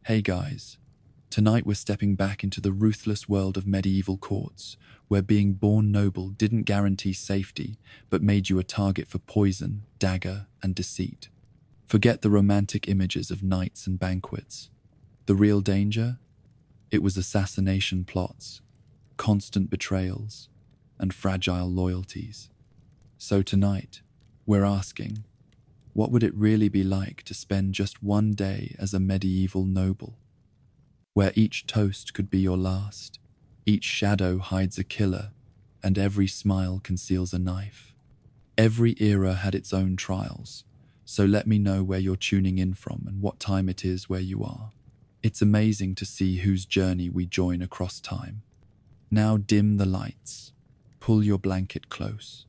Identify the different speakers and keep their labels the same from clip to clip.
Speaker 1: Hey guys, tonight we're stepping back into the ruthless world of medieval courts, where being born noble didn't guarantee safety, but made you a target for poison, dagger, and deceit. Forget the romantic images of knights and banquets. The real danger? It was assassination plots, constant betrayals, and fragile loyalties. So tonight, we're asking, what would it really be like to spend just one day as a medieval noble, where each toast could be your last, each shadow hides a killer, and every smile conceals a knife? Every era had its own trials, so let me know where you're tuning in from and what time it is where you are. It's amazing to see whose journey we join across time. Now dim the lights, pull your blanket close,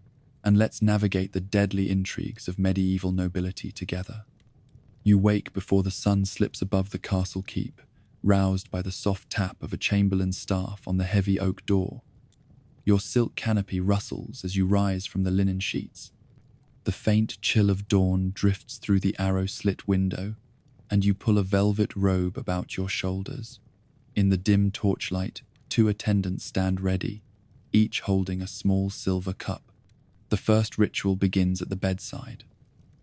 Speaker 1: and let's navigate the deadly intrigues of medieval nobility together. You wake before the sun slips above the castle keep, roused by the soft tap of a chamberlain's staff on the heavy oak door. Your silk canopy rustles as you rise from the linen sheets. The faint chill of dawn drifts through the arrow-slit window, and you pull a velvet robe about your shoulders. In the dim torchlight, two attendants stand ready, each holding a small silver cup. The first ritual begins at the bedside.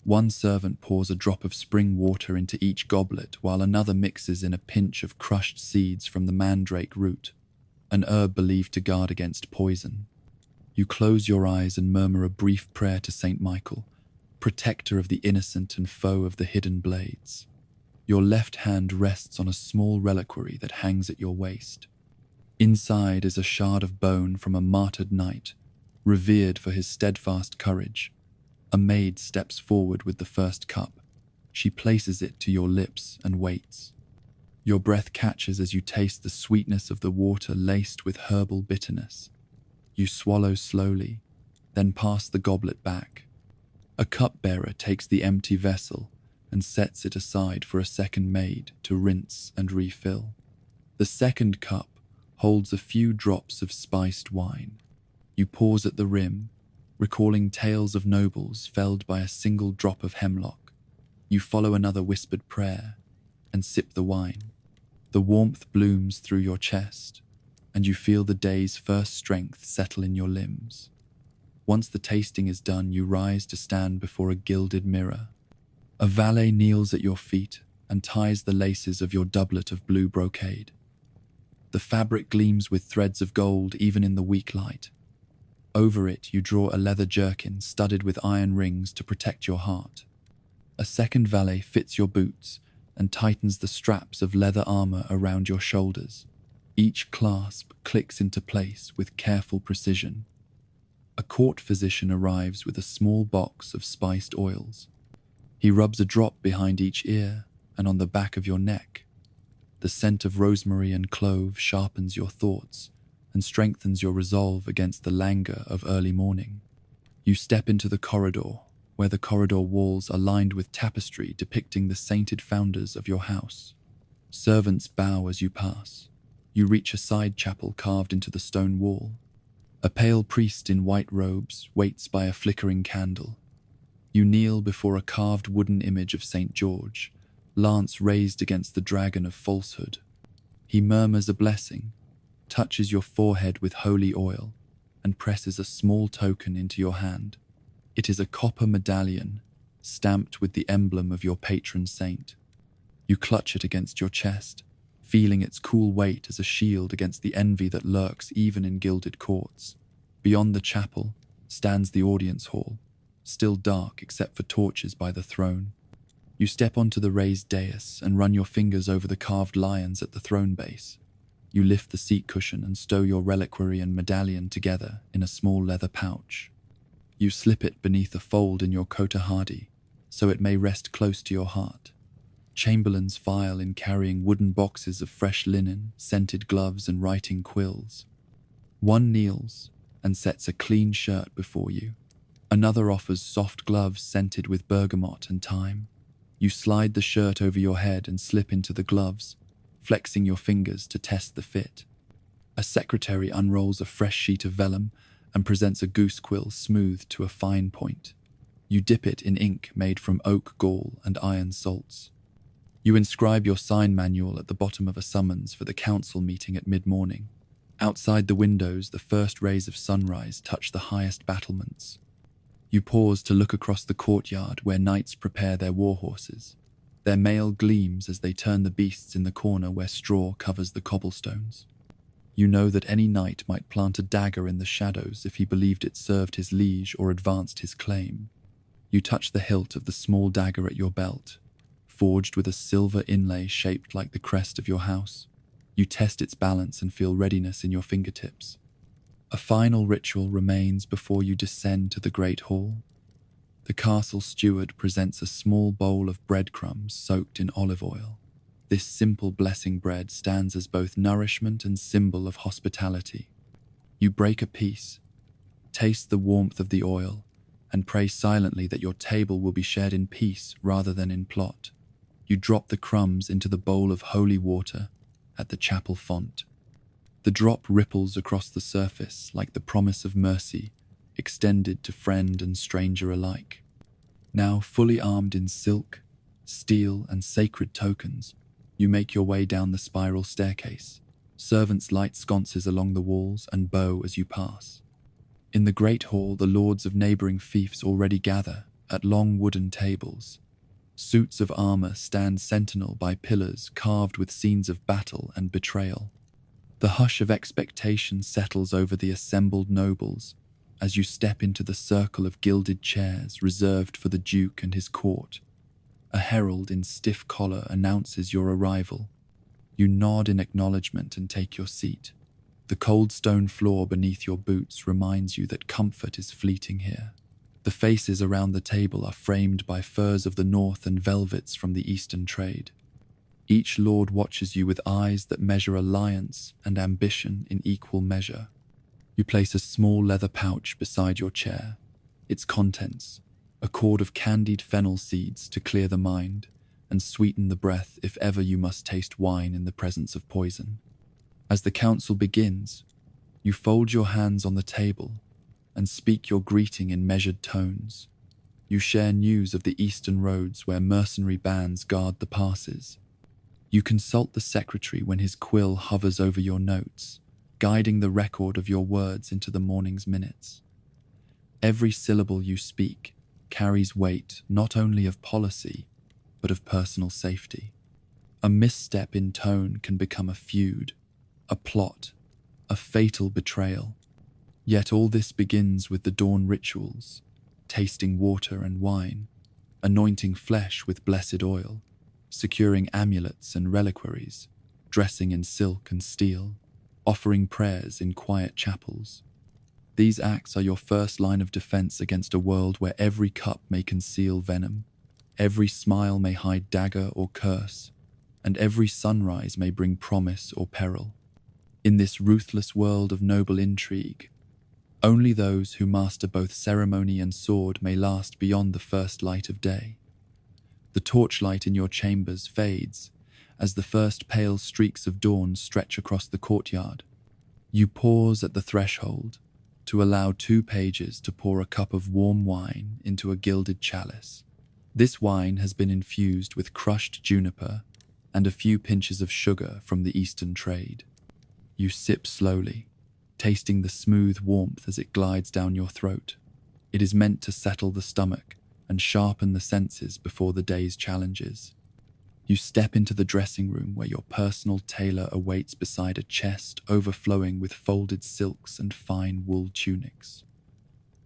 Speaker 1: One servant pours a drop of spring water into each goblet, while another mixes in a pinch of crushed seeds from the mandrake root, an herb believed to guard against poison. You close your eyes and murmur a brief prayer to Saint Michael, protector of the innocent and foe of the hidden blades. Your left hand rests on a small reliquary that hangs at your waist. Inside is a shard of bone from a martyred knight, revered for his steadfast courage. A maid steps forward with the first cup. She places it to your lips and waits. Your breath catches as you taste the sweetness of the water laced with herbal bitterness. You swallow slowly, then pass the goblet back. A cupbearer takes the empty vessel and sets it aside for a second maid to rinse and refill. The second cup holds a few drops of spiced wine. You pause at the rim, recalling tales of nobles felled by a single drop of hemlock. You follow another whispered prayer and sip the wine. The warmth blooms through your chest, and you feel the day's first strength settle in your limbs. Once the tasting is done, you rise to stand before a gilded mirror. A valet kneels at your feet and ties the laces of your doublet of blue brocade. The fabric gleams with threads of gold even in the weak light. Over it, you draw a leather jerkin studded with iron rings to protect your heart. A second valet fits your boots and tightens the straps of leather armor around your shoulders. Each clasp clicks into place with careful precision. A court physician arrives with a small box of spiced oils. He rubs a drop behind each ear and on the back of your neck. The scent of rosemary and clove sharpens your thoughts and strengthens your resolve against the languor of early morning. You step into the corridor, where the corridor walls are lined with tapestry depicting the sainted founders of your house. Servants bow as you pass. You reach a side chapel carved into the stone wall. A pale priest in white robes waits by a flickering candle. You kneel before a carved wooden image of St. George, lance raised against the dragon of falsehood. He murmurs a blessing, touches your forehead with holy oil, and presses a small token into your hand. It is a copper medallion, stamped with the emblem of your patron saint. You clutch it against your chest, feeling its cool weight as a shield against the envy that lurks even in gilded courts. Beyond the chapel stands the audience hall, still dark except for torches by the throne. You step onto the raised dais and run your fingers over the carved lions at the throne base. You lift the seat cushion and stow your reliquary and medallion together in a small leather pouch. You slip it beneath a fold in your cotehardie, so it may rest close to your heart. Chamberlains file in carrying wooden boxes of fresh linen, scented gloves, and writing quills. One kneels and sets a clean shirt before you. Another offers soft gloves scented with bergamot and thyme. You slide the shirt over your head and slip into the gloves, flexing your fingers to test the fit. A secretary unrolls a fresh sheet of vellum and presents a goose quill smoothed to a fine point. You dip it in ink made from oak gall and iron salts. You inscribe your sign manual at the bottom of a summons for the council meeting at mid-morning. Outside the windows, the first rays of sunrise touch the highest battlements. You pause to look across the courtyard where knights prepare their war horses. Their mail gleams as they turn the beasts in the corner where straw covers the cobblestones. You know that any knight might plant a dagger in the shadows if he believed it served his liege or advanced his claim. You touch the hilt of the small dagger at your belt, forged with a silver inlay shaped like the crest of your house. You test its balance and feel readiness in your fingertips. A final ritual remains before you descend to the great hall. The castle steward presents a small bowl of breadcrumbs soaked in olive oil. This simple blessing bread stands as both nourishment and symbol of hospitality. You break a piece, taste the warmth of the oil, and pray silently that your table will be shared in peace rather than in plot. You drop the crumbs into the bowl of holy water at the chapel font. The drop ripples across the surface like the promise of mercy extended to friend and stranger alike. Now fully armed in silk, steel, and sacred tokens, you make your way down the spiral staircase. Servants light sconces along the walls and bow as you pass. In the great hall, the lords of neighboring fiefs already gather at long wooden tables. Suits of armor stand sentinel by pillars carved with scenes of battle and betrayal. The hush of expectation settles over the assembled nobles as you step into the circle of gilded chairs reserved for the Duke and his court. A herald in stiff collar announces your arrival. You nod in acknowledgement and take your seat. The cold stone floor beneath your boots reminds you that comfort is fleeting here. The faces around the table are framed by furs of the north and velvets from the eastern trade. Each lord watches you with eyes that measure alliance and ambition in equal measure. You place a small leather pouch beside your chair. Its contents, a cord of candied fennel seeds to clear the mind and sweeten the breath if ever you must taste wine in the presence of poison. As the council begins, you fold your hands on the table and speak your greeting in measured tones. You share news of the eastern roads where mercenary bands guard the passes. You consult the secretary when his quill hovers over your notes, guiding the record of your words into the morning's minutes. Every syllable you speak carries weight not only of policy, but of personal safety. A misstep in tone can become a feud, a plot, a fatal betrayal. Yet all this begins with the dawn rituals, tasting water and wine, anointing flesh with blessed oil, securing amulets and reliquaries, dressing in silk and steel, offering prayers in quiet chapels. These acts are your first line of defense against a world where every cup may conceal venom, every smile may hide dagger or curse, and every sunrise may bring promise or peril. In this ruthless world of noble intrigue, only those who master both ceremony and sword may last beyond the first light of day. The torchlight in your chambers fades as the first pale streaks of dawn stretch across the courtyard. You pause at the threshold to allow 2 pages to pour a cup of warm wine into a gilded chalice. This wine has been infused with crushed juniper and a few pinches of sugar from the eastern trade. You sip slowly, tasting the smooth warmth as it glides down your throat. It is meant to settle the stomach and sharpen the senses before the day's challenges. You step into the dressing room where your personal tailor awaits beside a chest overflowing with folded silks and fine wool tunics.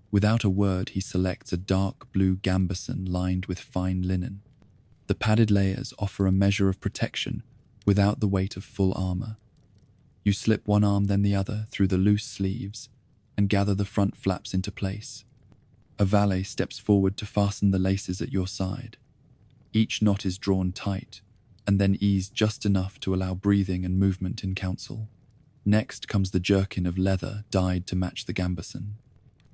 Speaker 1: Without a word, he selects a dark blue gambeson lined with fine linen. The padded layers offer a measure of protection without the weight of full armor. You slip one arm then the other through the loose sleeves and gather the front flaps into place. A valet steps forward to fasten the laces at your side. Each knot is drawn tight and then eased just enough to allow breathing and movement in council. Next comes the jerkin of leather dyed to match the gambeson.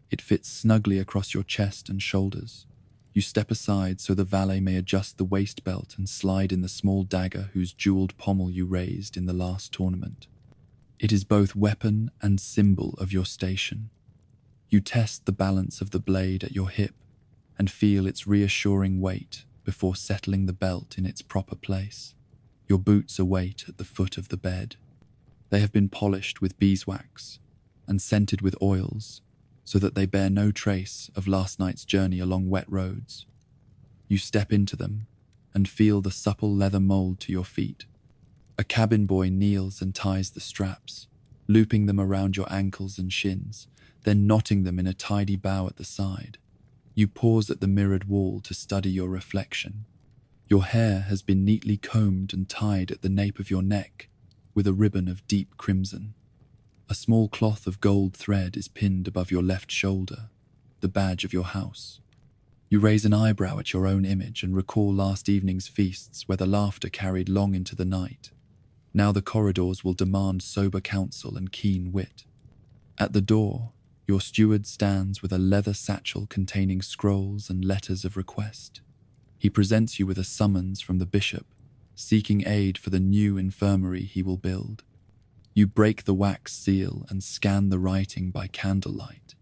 Speaker 1: It fits snugly across your chest and shoulders. You step aside so the valet may adjust the waist belt and slide in the small dagger whose jeweled pommel you raised in the last tournament. It is both weapon and symbol of your station. You test the balance of the blade at your hip and feel its reassuring weight before settling the belt in its proper place. Your boots await at the foot of the bed. They have been polished with beeswax and scented with oils so that they bear no trace of last night's journey along wet roads. You step into them and feel the supple leather mold to your feet. A cabin boy kneels and ties the straps, looping them around your ankles and shins, then knotting them in a tidy bow at the side. You pause at the mirrored wall to study your reflection. Your hair has been neatly combed and tied at the nape of your neck with a ribbon of deep crimson. A small cloth of gold thread is pinned above your left shoulder, the badge of your house. You raise an eyebrow at your own image and recall last evening's feasts where the laughter carried long into the night. Now the corridors will demand sober counsel and keen wit. At the door, your steward stands with a leather satchel containing scrolls and letters of request. He presents you with a summons from the bishop, seeking aid for the new infirmary he will build. You break the wax seal and scan the writing by candlelight.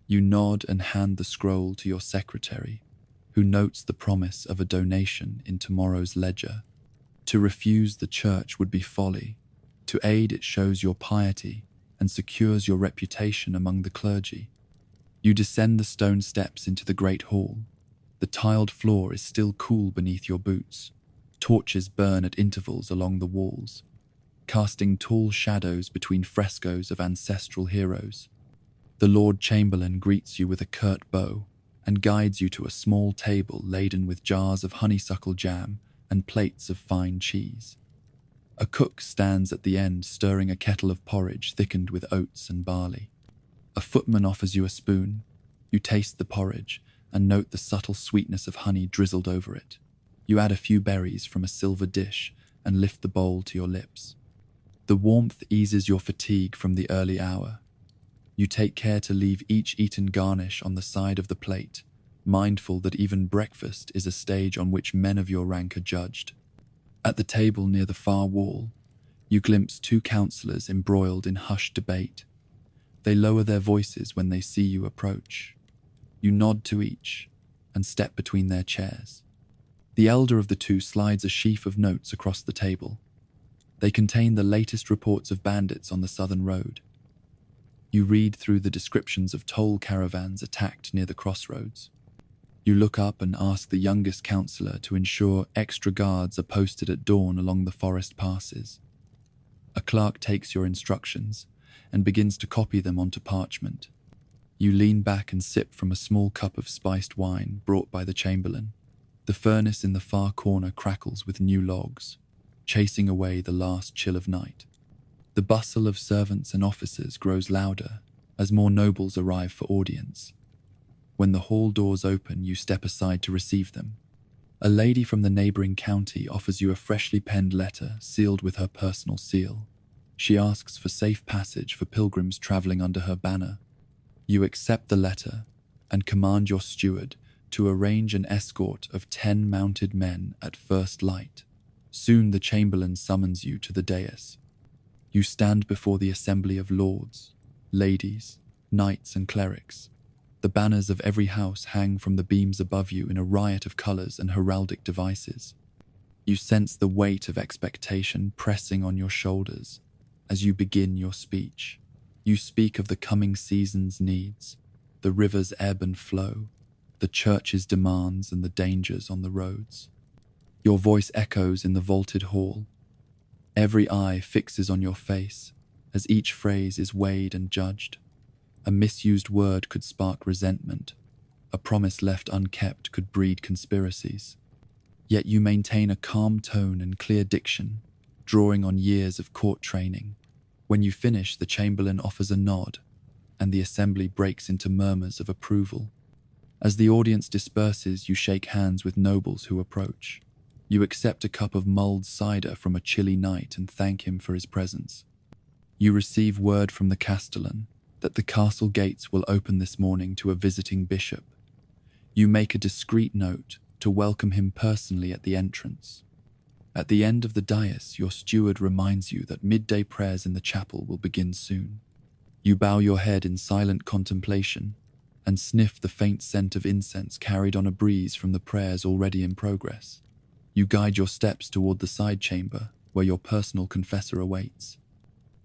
Speaker 1: You nod and hand the scroll to your secretary, who notes the promise of a donation in tomorrow's ledger. To refuse the church would be folly. To aid it shows your piety and secures your reputation among the clergy. You descend the stone steps into the great hall. The tiled floor is still cool beneath your boots. Torches burn at intervals along the walls, casting tall shadows between frescoes of ancestral heroes. The Lord Chamberlain greets you with a curt bow and guides you to a small table laden with jars of honeysuckle jam and plates of fine cheese. A cook stands at the end stirring a kettle of porridge thickened with oats and barley. A footman offers you a spoon. You taste the porridge and note the subtle sweetness of honey drizzled over it. You add a few berries from a silver dish and lift the bowl to your lips. The warmth eases your fatigue from the early hour. You take care to leave each eaten garnish on the side of the plate, mindful that even breakfast is a stage on which men of your rank are judged. At the table near the far wall, you glimpse two councillors embroiled in hushed debate. They lower their voices when they see you approach. You nod to each and step between their chairs. The elder of the two slides a sheaf of notes across the table. They contain the latest reports of bandits on the southern road. You read through the descriptions of toll caravans attacked near the crossroads. You look up and ask the youngest councillor to ensure extra guards are posted at dawn along the forest passes. A clerk takes your instructions and begins to copy them onto parchment. You lean back and sip from a small cup of spiced wine brought by the chamberlain. The furnace in the far corner crackles with new logs, chasing away the last chill of night. The bustle of servants and officers grows louder as more nobles arrive for audience. When the hall doors open, you step aside to receive them. A lady from the neighbouring county offers you a freshly penned letter sealed with her personal seal. She asks for safe passage for pilgrims travelling under her banner. You accept the letter and command your steward to arrange an escort of 10 mounted men at first light. Soon the chamberlain summons you to the dais. You stand before the assembly of lords, ladies, knights and clerics. The banners of every house hang from the beams above you in a riot of colours and heraldic devices. You sense the weight of expectation pressing on your shoulders as you begin your speech. You speak of the coming season's needs, the river's ebb and flow, the church's demands and the dangers on the roads. Your voice echoes in the vaulted hall. Every eye fixes on your face as each phrase is weighed and judged. A misused word could spark resentment. A promise left unkept could breed conspiracies. Yet you maintain a calm tone and clear diction, drawing on years of court training. When you finish, the chamberlain offers a nod, and the assembly breaks into murmurs of approval. As the audience disperses, you shake hands with nobles who approach. You accept a cup of mulled cider from a chilly night and thank him for his presence. You receive word from the castellan that the castle gates will open this morning to a visiting bishop. You make a discreet note to welcome him personally at the entrance. At the end of the dais, your steward reminds you that midday prayers in the chapel will begin soon. You bow your head in silent contemplation, and sniff the faint scent of incense carried on a breeze from the prayers already in progress. You guide your steps toward the side chamber where your personal confessor awaits.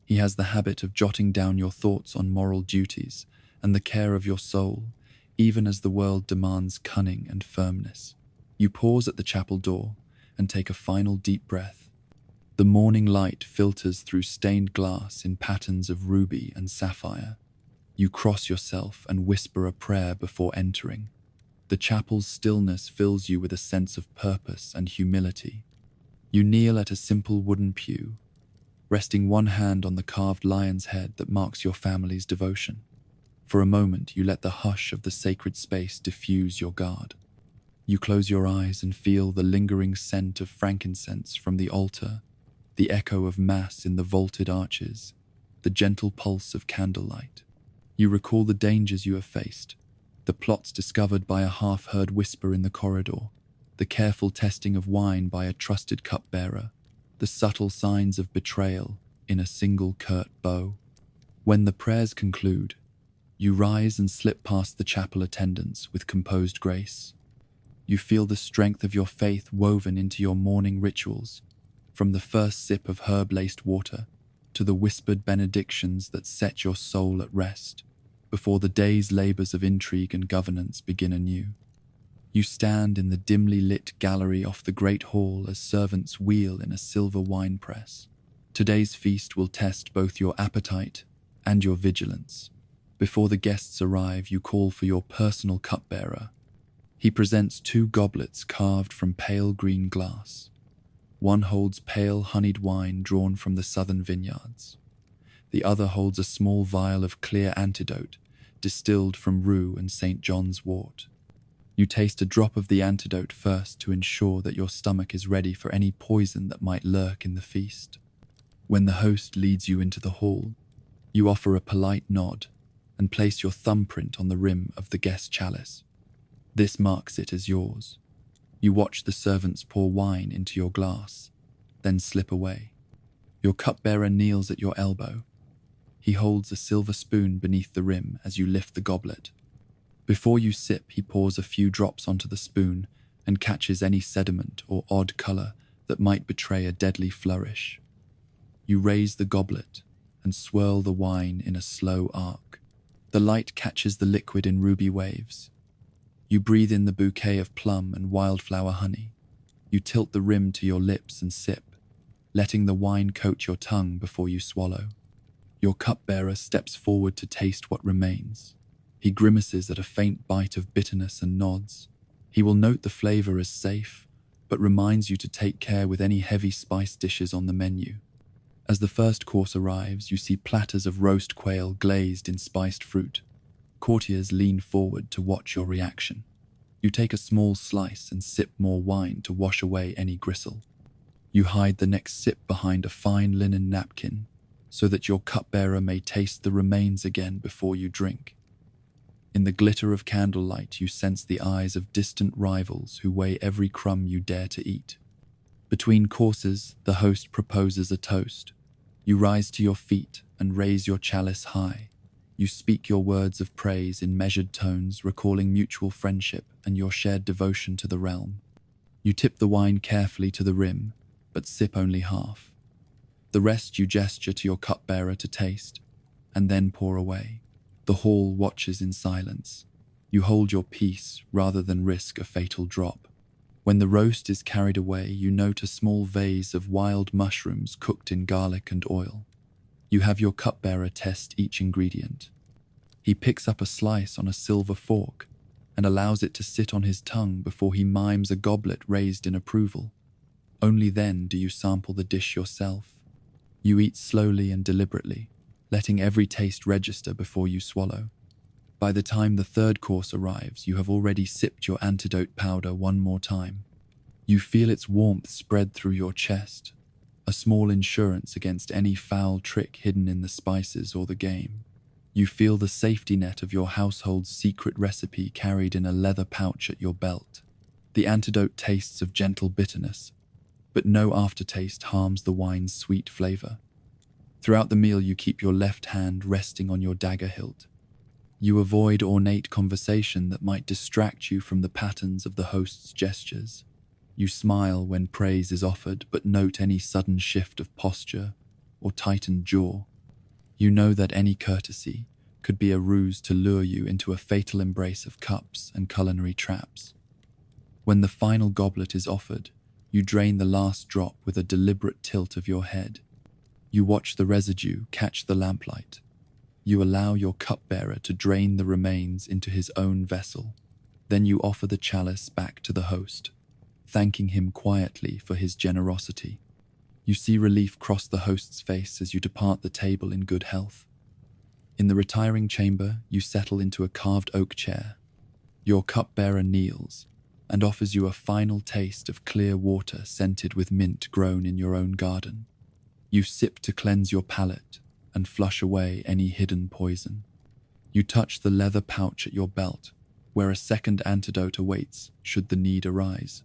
Speaker 1: He has the habit of jotting down your thoughts on moral duties and the care of your soul, even as the world demands cunning and firmness. You pause at the chapel door and take a final deep breath. The morning light filters through stained glass in patterns of ruby and sapphire. You cross yourself and whisper a prayer before entering. The chapel's stillness fills you with a sense of purpose and humility. You kneel at a simple wooden pew, resting one hand on the carved lion's head that marks your family's devotion. For a moment, you let the hush of the sacred space diffuse your guard. You close your eyes and feel the lingering scent of frankincense from the altar, the echo of mass in the vaulted arches, the gentle pulse of candlelight. You recall the dangers you have faced, the plots discovered by a half-heard whisper in the corridor, the careful testing of wine by a trusted cupbearer, the subtle signs of betrayal in a single curt bow. When the prayers conclude, you rise and slip past the chapel attendants with composed grace. You feel the strength of your faith woven into your morning rituals, from the first sip of herb-laced water to the whispered benedictions that set your soul at rest before the day's labors of intrigue and governance begin anew. You stand in the dimly lit gallery off the great hall as servants wheel in a silver wine press. Today's feast will test both your appetite and your vigilance. Before the guests arrive, you call for your personal cupbearer. He presents 2 goblets carved from pale green glass. One holds pale honeyed wine drawn from the southern vineyards. The other holds a small vial of clear antidote distilled from rue and St. John's wort. You taste a drop of the antidote first to ensure that your stomach is ready for any poison that might lurk in the feast. When the host leads you into the hall, you offer a polite nod and place your thumbprint on the rim of the guest chalice. This marks it as yours. You watch the servants pour wine into your glass, then slip away. Your cupbearer kneels at your elbow. He holds a silver spoon beneath the rim as you lift the goblet. Before you sip, he pours a few drops onto the spoon and catches any sediment or odd color that might betray a deadly flourish. You raise the goblet and swirl the wine in a slow arc. The light catches the liquid in ruby waves. You breathe in the bouquet of plum and wildflower honey. You tilt the rim to your lips and sip, letting the wine coat your tongue before you swallow. Your cupbearer steps forward to taste what remains. He grimaces at a faint bite of bitterness and nods. He will note the flavor as safe, but reminds you to take care with any heavy spice dishes on the menu. As the first course arrives, you see platters of roast quail glazed in spiced fruit. Courtiers lean forward to watch your reaction. You take a small slice and sip more wine to wash away any gristle. You hide the next sip behind a fine linen napkin so that your cupbearer may taste the remains again before you drink. In the glitter of candlelight, you sense the eyes of distant rivals who weigh every crumb you dare to eat. Between courses, the host proposes a toast. You rise to your feet and raise your chalice high. You speak your words of praise in measured tones, recalling mutual friendship and your shared devotion to the realm. You tip the wine carefully to the rim, but sip only half. The rest you gesture to your cupbearer to taste, and then pour away. The hall watches in silence. You hold your peace rather than risk a fatal drop. When the roast is carried away, you note a small vase of wild mushrooms cooked in garlic and oil. You have your cupbearer test each ingredient. He picks up a slice on a silver fork and allows it to sit on his tongue before he mimes a goblet raised in approval. Only then do you sample the dish yourself. You eat slowly and deliberately, letting every taste register before you swallow. By the time the third course arrives, you have already sipped your antidote powder one more time. You feel its warmth spread through your chest, a small insurance against any foul trick hidden in the spices or the game. You feel the safety net of your household's secret recipe carried in a leather pouch at your belt. The antidote tastes of gentle bitterness, but no aftertaste harms the wine's sweet flavor. Throughout the meal, you keep your left hand resting on your dagger hilt. You avoid ornate conversation that might distract you from the patterns of the host's gestures. You smile when praise is offered, but note any sudden shift of posture or tightened jaw. You know that any courtesy could be a ruse to lure you into a fatal embrace of cups and culinary traps. When the final goblet is offered, you drain the last drop with a deliberate tilt of your head. You watch the residue catch the lamplight. You allow your cupbearer to drain the remains into his own vessel. Then you offer the chalice back to the host, thanking him quietly for his generosity. You see relief cross the host's face as you depart the table in good health. In the retiring chamber, you settle into a carved oak chair. Your cupbearer kneels and offers you a final taste of clear water scented with mint grown in your own garden. You sip to cleanse your palate and flush away any hidden poison. You touch the leather pouch at your belt, where a second antidote awaits should the need arise.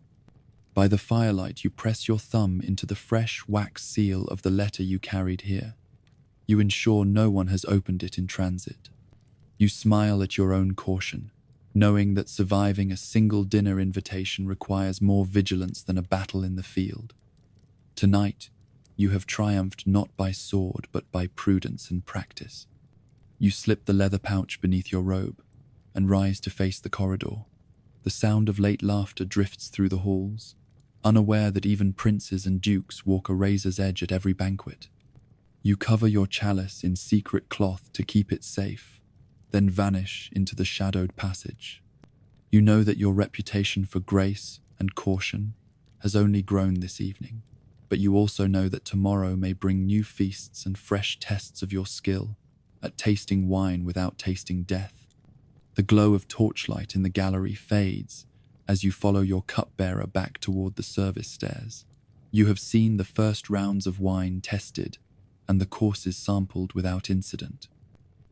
Speaker 1: By the firelight, you press your thumb into the fresh wax seal of the letter you carried here. You ensure no one has opened it in transit. You smile at your own caution, knowing that surviving a single dinner invitation requires more vigilance than a battle in the field. Tonight, you have triumphed not by sword but by prudence and practice. You slip the leather pouch beneath your robe and rise to face the corridor. The sound of late laughter drifts through the halls, unaware that even princes and dukes walk a razor's edge at every banquet. You cover your chalice in secret cloth to keep it safe, then vanish into the shadowed passage. You know that your reputation for grace and caution has only grown this evening, but you also know that tomorrow may bring new feasts and fresh tests of your skill at tasting wine without tasting death. The glow of torchlight in the gallery fades as you follow your cupbearer back toward the service stairs. You have seen the first rounds of wine tested and the courses sampled without incident.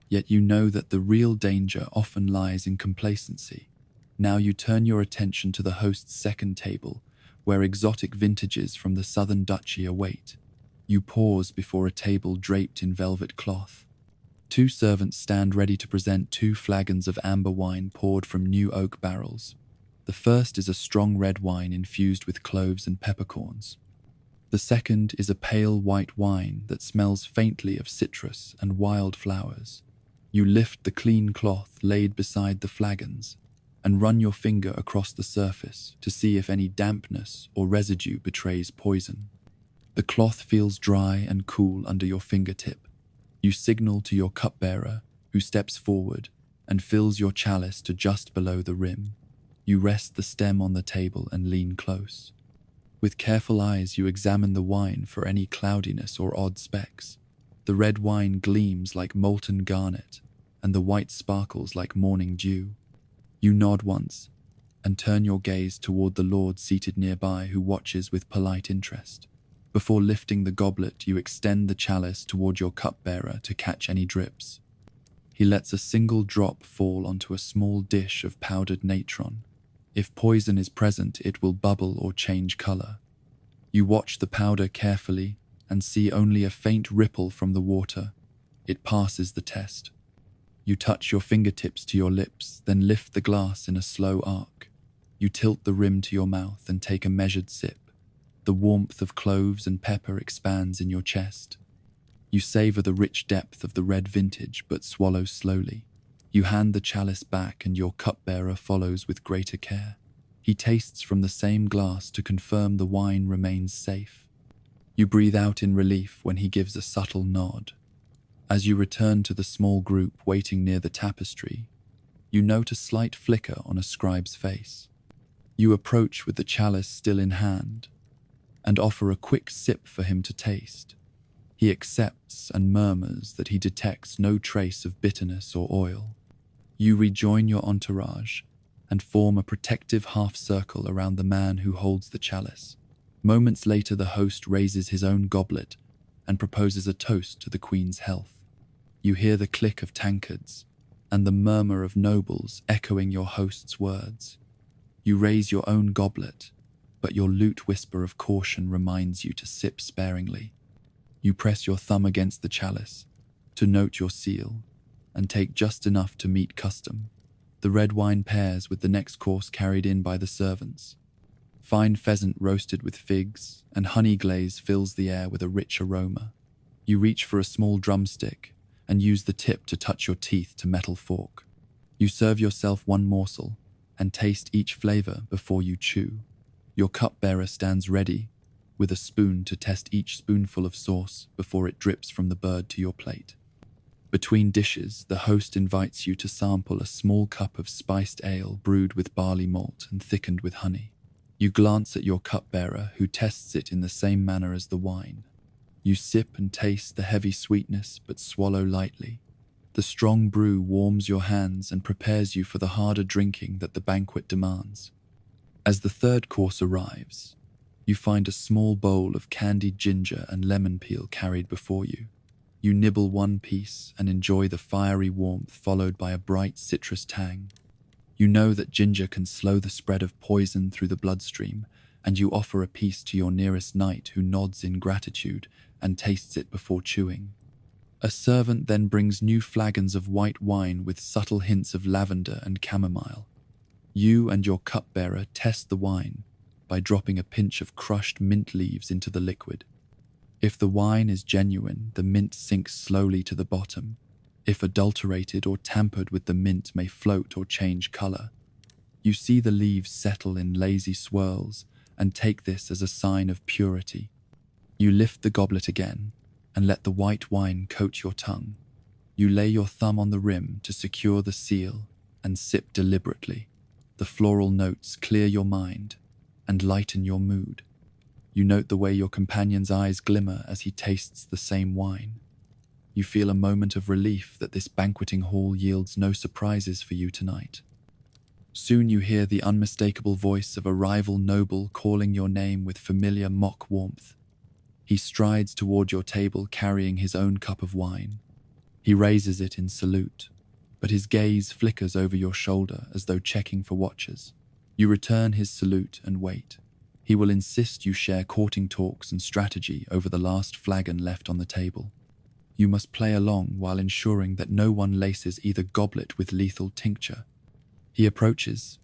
Speaker 1: Yet you know that the real danger often lies in complacency. Now you turn your attention to the host's second table, where exotic vintages from the southern duchy await. You pause before a table draped in velvet cloth. Two servants stand ready to present 2 flagons of amber wine poured from new oak barrels. The first is a strong red wine infused with cloves and peppercorns. The second is a pale white wine that smells faintly of citrus and wild flowers. You lift the clean cloth laid beside the flagons and run your finger across the surface to see if any dampness or residue betrays poison. The cloth feels dry and cool under your fingertip. You signal to your cupbearer, who steps forward and fills your chalice to just below the rim. You rest the stem on the table and lean close. With careful eyes, you examine the wine for any cloudiness or odd specks. The red wine gleams like molten garnet, and the white sparkles like morning dew. You nod once, and turn your gaze toward the lord seated nearby who watches with polite interest. Before lifting the goblet, you extend the chalice toward your cupbearer to catch any drips. He lets a single drop fall onto a small dish of powdered natron. If poison is present, it will bubble or change color. You watch the powder carefully and see only a faint ripple from the water. It passes the test. You touch your fingertips to your lips, then lift the glass in a slow arc. You tilt the rim to your mouth and take a measured sip. The warmth of cloves and pepper expands in your chest. You savor the rich depth of the red vintage, but swallow slowly. You hand the chalice back and your cupbearer follows with greater care. He tastes from the same glass to confirm the wine remains safe. You breathe out in relief when he gives a subtle nod. As you return to the small group waiting near the tapestry, you note a slight flicker on a scribe's face. You approach with the chalice still in hand and offer a quick sip for him to taste. He accepts and murmurs that he detects no trace of bitterness or oil. You rejoin your entourage and form a protective half-circle around the man who holds the chalice. Moments later, the host raises his own goblet and proposes a toast to the Queen's health. You hear the click of tankards and the murmur of nobles echoing your host's words. You raise your own goblet, but your lute whisper of caution reminds you to sip sparingly. You press your thumb against the chalice to note your seal, and take just enough to meet custom. The red wine pairs with the next course carried in by the servants. Fine pheasant roasted with figs, and honey glaze fills the air with a rich aroma. You reach for a small drumstick and use the tip to touch your teeth to metal fork. You serve yourself one morsel and taste each flavor before you chew. Your cupbearer stands ready with a spoon to test each spoonful of sauce before it drips from the bird to your plate. Between dishes, the host invites you to sample a small cup of spiced ale brewed with barley malt and thickened with honey. You glance at your cupbearer, who tests it in the same manner as the wine. You sip and taste the heavy sweetness, but swallow lightly. The strong brew warms your hands and prepares you for the harder drinking that the banquet demands. As the third course arrives, you find a small bowl of candied ginger and lemon peel carried before you. You nibble one piece and enjoy the fiery warmth followed by a bright citrus tang. You know that ginger can slow the spread of poison through the bloodstream, and you offer a piece to your nearest knight, who nods in gratitude and tastes it before chewing. A servant then brings new flagons of white wine with subtle hints of lavender and chamomile. You and your cupbearer test the wine by dropping a pinch of crushed mint leaves into the liquid. If the wine is genuine, the mint sinks slowly to the bottom. If adulterated or tampered with, the mint may float or change color. You see the leaves settle in lazy swirls and take this as a sign of purity. You lift the goblet again and let the white wine coat your tongue. You lay your thumb on the rim to secure the seal and sip deliberately. The floral notes clear your mind and lighten your mood. You note the way your companion's eyes glimmer as he tastes the same wine. You feel a moment of relief that this banqueting hall yields no surprises for you tonight. Soon you hear the unmistakable voice of a rival noble calling your name with familiar mock warmth. He strides toward your table carrying his own cup of wine. He raises it in salute, but his gaze flickers over your shoulder as though checking for watchers. You return his salute and wait. He will insist you share courting talks and strategy over the last flagon left on the table. You must play along while ensuring that no one laces either goblet with lethal tincture. He approaches,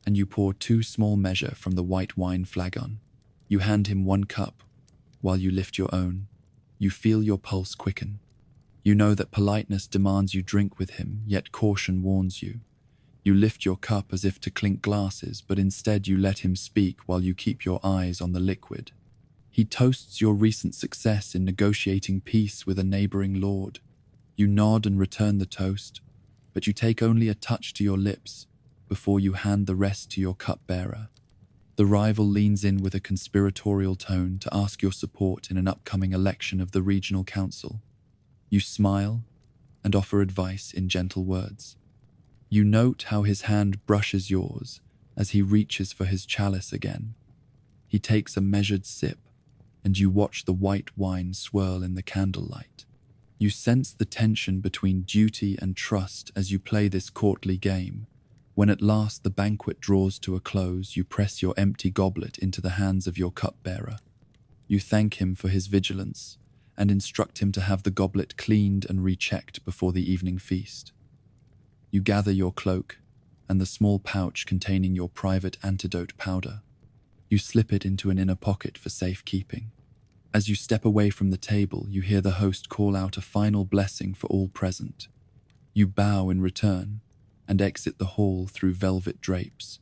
Speaker 1: and you pour 2 small measures from the white wine flagon. You hand him 1 cup, while you lift your own. You feel your pulse quicken. You know that politeness demands you drink with him, yet caution warns you. You lift your cup as if to clink glasses, but instead you let him speak while you keep your eyes on the liquid. He toasts your recent success in negotiating peace with a neighboring lord. You nod and return the toast, but you take only a touch to your lips before you hand the rest to your cupbearer. The rival leans in with a conspiratorial tone to ask your support in an upcoming election of the regional council. You smile and offer advice in gentle words. You note how his hand brushes yours as he reaches for his chalice again. He takes a measured sip, and you watch the white wine swirl in the candlelight. You sense the tension between duty and trust as you play this courtly game. When at last the banquet draws to a close, you press your empty goblet into the hands of your cupbearer. You thank him for his vigilance and instruct him to have the goblet cleaned and rechecked before the evening feast. You gather your cloak and the small pouch containing your private antidote powder. You slip it into an inner pocket for safekeeping. As you step away from the table, you hear the host call out a final blessing for all present. You bow in return and exit the hall through velvet drapes.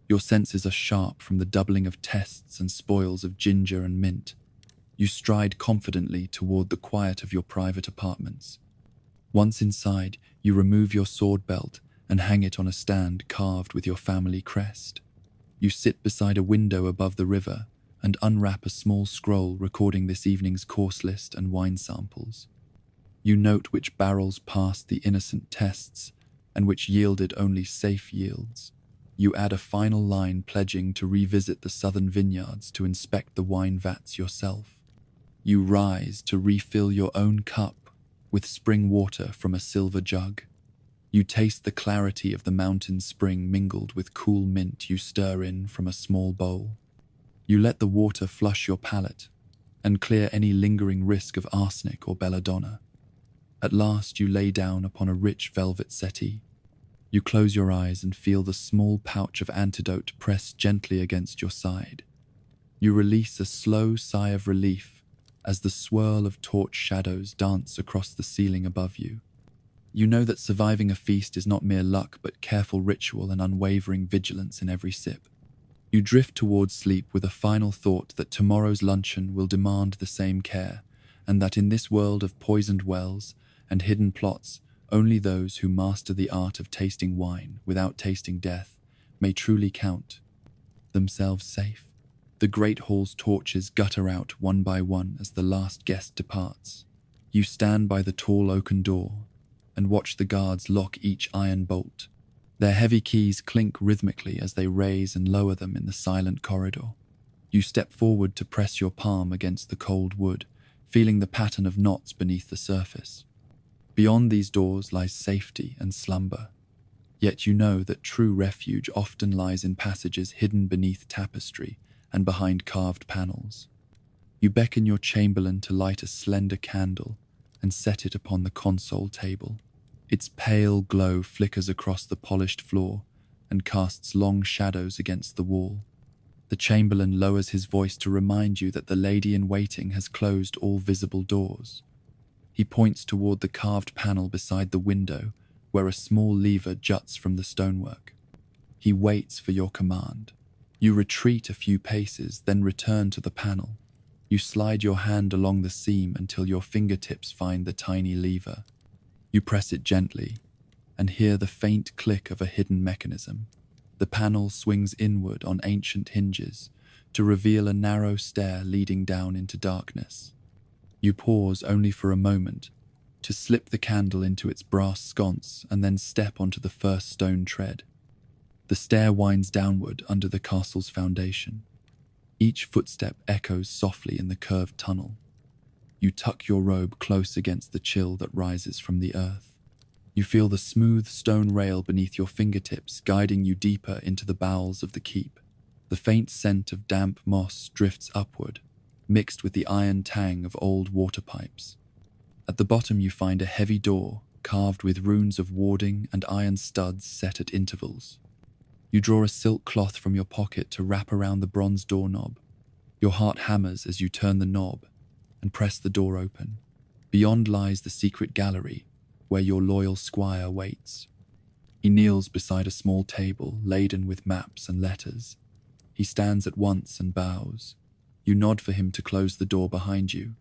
Speaker 1: Your senses are sharp from the doubling of tests and spoils of ginger and mint. You stride confidently toward the quiet of your private apartments. Once inside, you remove your sword belt and hang it on a stand carved with your family crest. You sit beside a window above the river and unwrap a small scroll recording this evening's course list and wine samples. You note which barrels passed the innocent tests and which yielded only safe yields. You add a final line pledging to revisit the southern vineyards to inspect the wine vats yourself. You rise to refill your own cup with spring water from a silver jug. You taste the clarity of the mountain spring mingled with cool mint you stir in from a small bowl. You let the water flush your palate and clear any lingering risk of arsenic or belladonna. At last you lay down upon a rich velvet settee. You close your eyes and feel the small pouch of antidote press gently against your side. You release a slow sigh of relief as the swirl of torch shadows dance across the ceiling above you. You know that surviving a feast is not mere luck but careful ritual and unwavering vigilance in every sip. You drift towards sleep with a final thought that tomorrow's luncheon will demand the same care, and that in this world of poisoned wells and hidden plots, only those who master the art of tasting wine without tasting death may truly count themselves safe. The great hall's torches gutter out one by one as the last guest departs. You stand by the tall oaken door and watch the guards lock each iron bolt. Their heavy keys clink rhythmically as they raise and lower them in the silent corridor. You step forward to press your palm against the cold wood, feeling the pattern of knots beneath the surface. Beyond these doors lies safety and slumber, yet you know that true refuge often lies in passages hidden beneath tapestry and behind carved panels. You beckon your chamberlain to light a slender candle and set it upon the console table. Its pale glow flickers across the polished floor and casts long shadows against the wall. The chamberlain lowers his voice to remind you that the lady-in-waiting has closed all visible doors. He points toward the carved panel beside the window, where a small lever juts from the stonework. He waits for your command. You retreat a few paces, then return to the panel. You slide your hand along the seam until your fingertips find the tiny lever. You press it gently and hear the faint click of a hidden mechanism. The panel swings inward on ancient hinges to reveal a narrow stair leading down into darkness. You pause only for a moment to slip the candle into its brass sconce and then step onto the first stone tread. The stair winds downward under the castle's foundation. Each footstep echoes softly in the curved tunnel. You tuck your robe close against the chill that rises from the earth. You feel the smooth stone rail beneath your fingertips guiding you deeper into the bowels of the keep. The faint scent of damp moss drifts upward, mixed with the iron tang of old water pipes. At the bottom you find a heavy door carved with runes of warding and iron studs set at intervals. You draw a silk cloth from your pocket to wrap around the bronze doorknob. Your heart hammers as you turn the knob and press the door open. Beyond lies the secret gallery, where your loyal squire waits. He kneels beside a small table laden with maps and letters. He stands at once and bows. You nod for him to close the door behind you.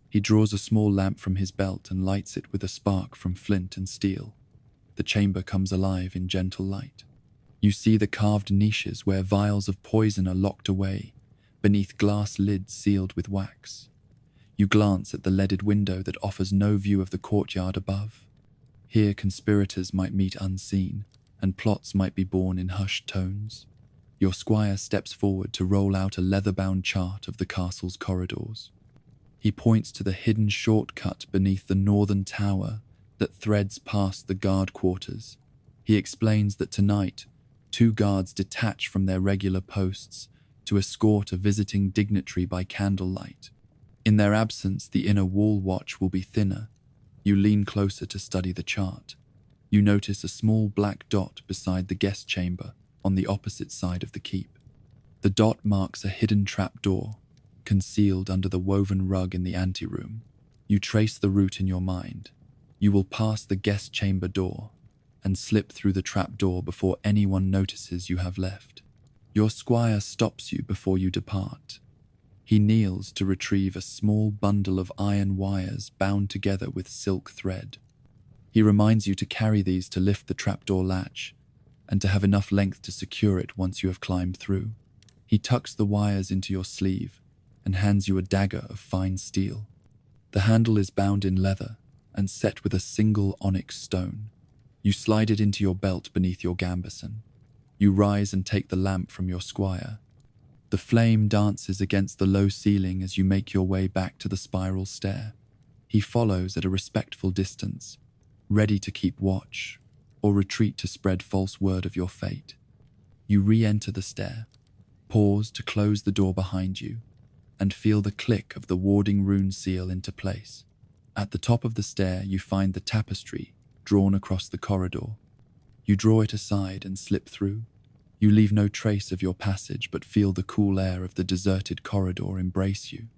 Speaker 1: He draws a small lamp from his belt and lights it with a spark from flint and steel. The chamber comes alive in gentle light. You see the carved niches where vials of poison are locked away, beneath glass lids sealed with wax. You glance at the leaded window that offers no view of the courtyard above. Here conspirators might meet unseen, and plots might be born in hushed tones. Your squire steps forward to roll out a leather-bound chart of the castle's corridors. He points to the hidden shortcut beneath the northern tower that threads past the guard quarters. He explains that tonight, 2 guards detach from their regular posts to escort a visiting dignitary by candlelight. In their absence, the inner wall watch will be thinner. You lean closer to study the chart. You notice a small black dot beside the guest chamber on the opposite side of the keep. The dot marks a hidden trapdoor, concealed under the woven rug in the anteroom. You trace the route in your mind. You will pass the guest chamber door and slip through the trapdoor before anyone notices you have left. Your squire stops you before you depart. He kneels to retrieve a small bundle of iron wires bound together with silk thread. He reminds you to carry these to lift the trapdoor latch and to have enough length to secure it once you have climbed through. He tucks the wires into your sleeve and hands you a dagger of fine steel. The handle is bound in leather and set with a single onyx stone. You slide it into your belt beneath your gambeson. You rise and take the lamp from your squire. The flame dances against the low ceiling as you make your way back to the spiral stair. He follows at a respectful distance, ready to keep watch or retreat to spread false word of your fate. You re-enter the stair, pause to close the door behind you, and feel the click of the warding rune seal into place. At the top of the stair, you find the tapestry drawn across the corridor. You draw it aside and slip through. You leave no trace of your passage, but feel the cool air of the deserted corridor embrace you.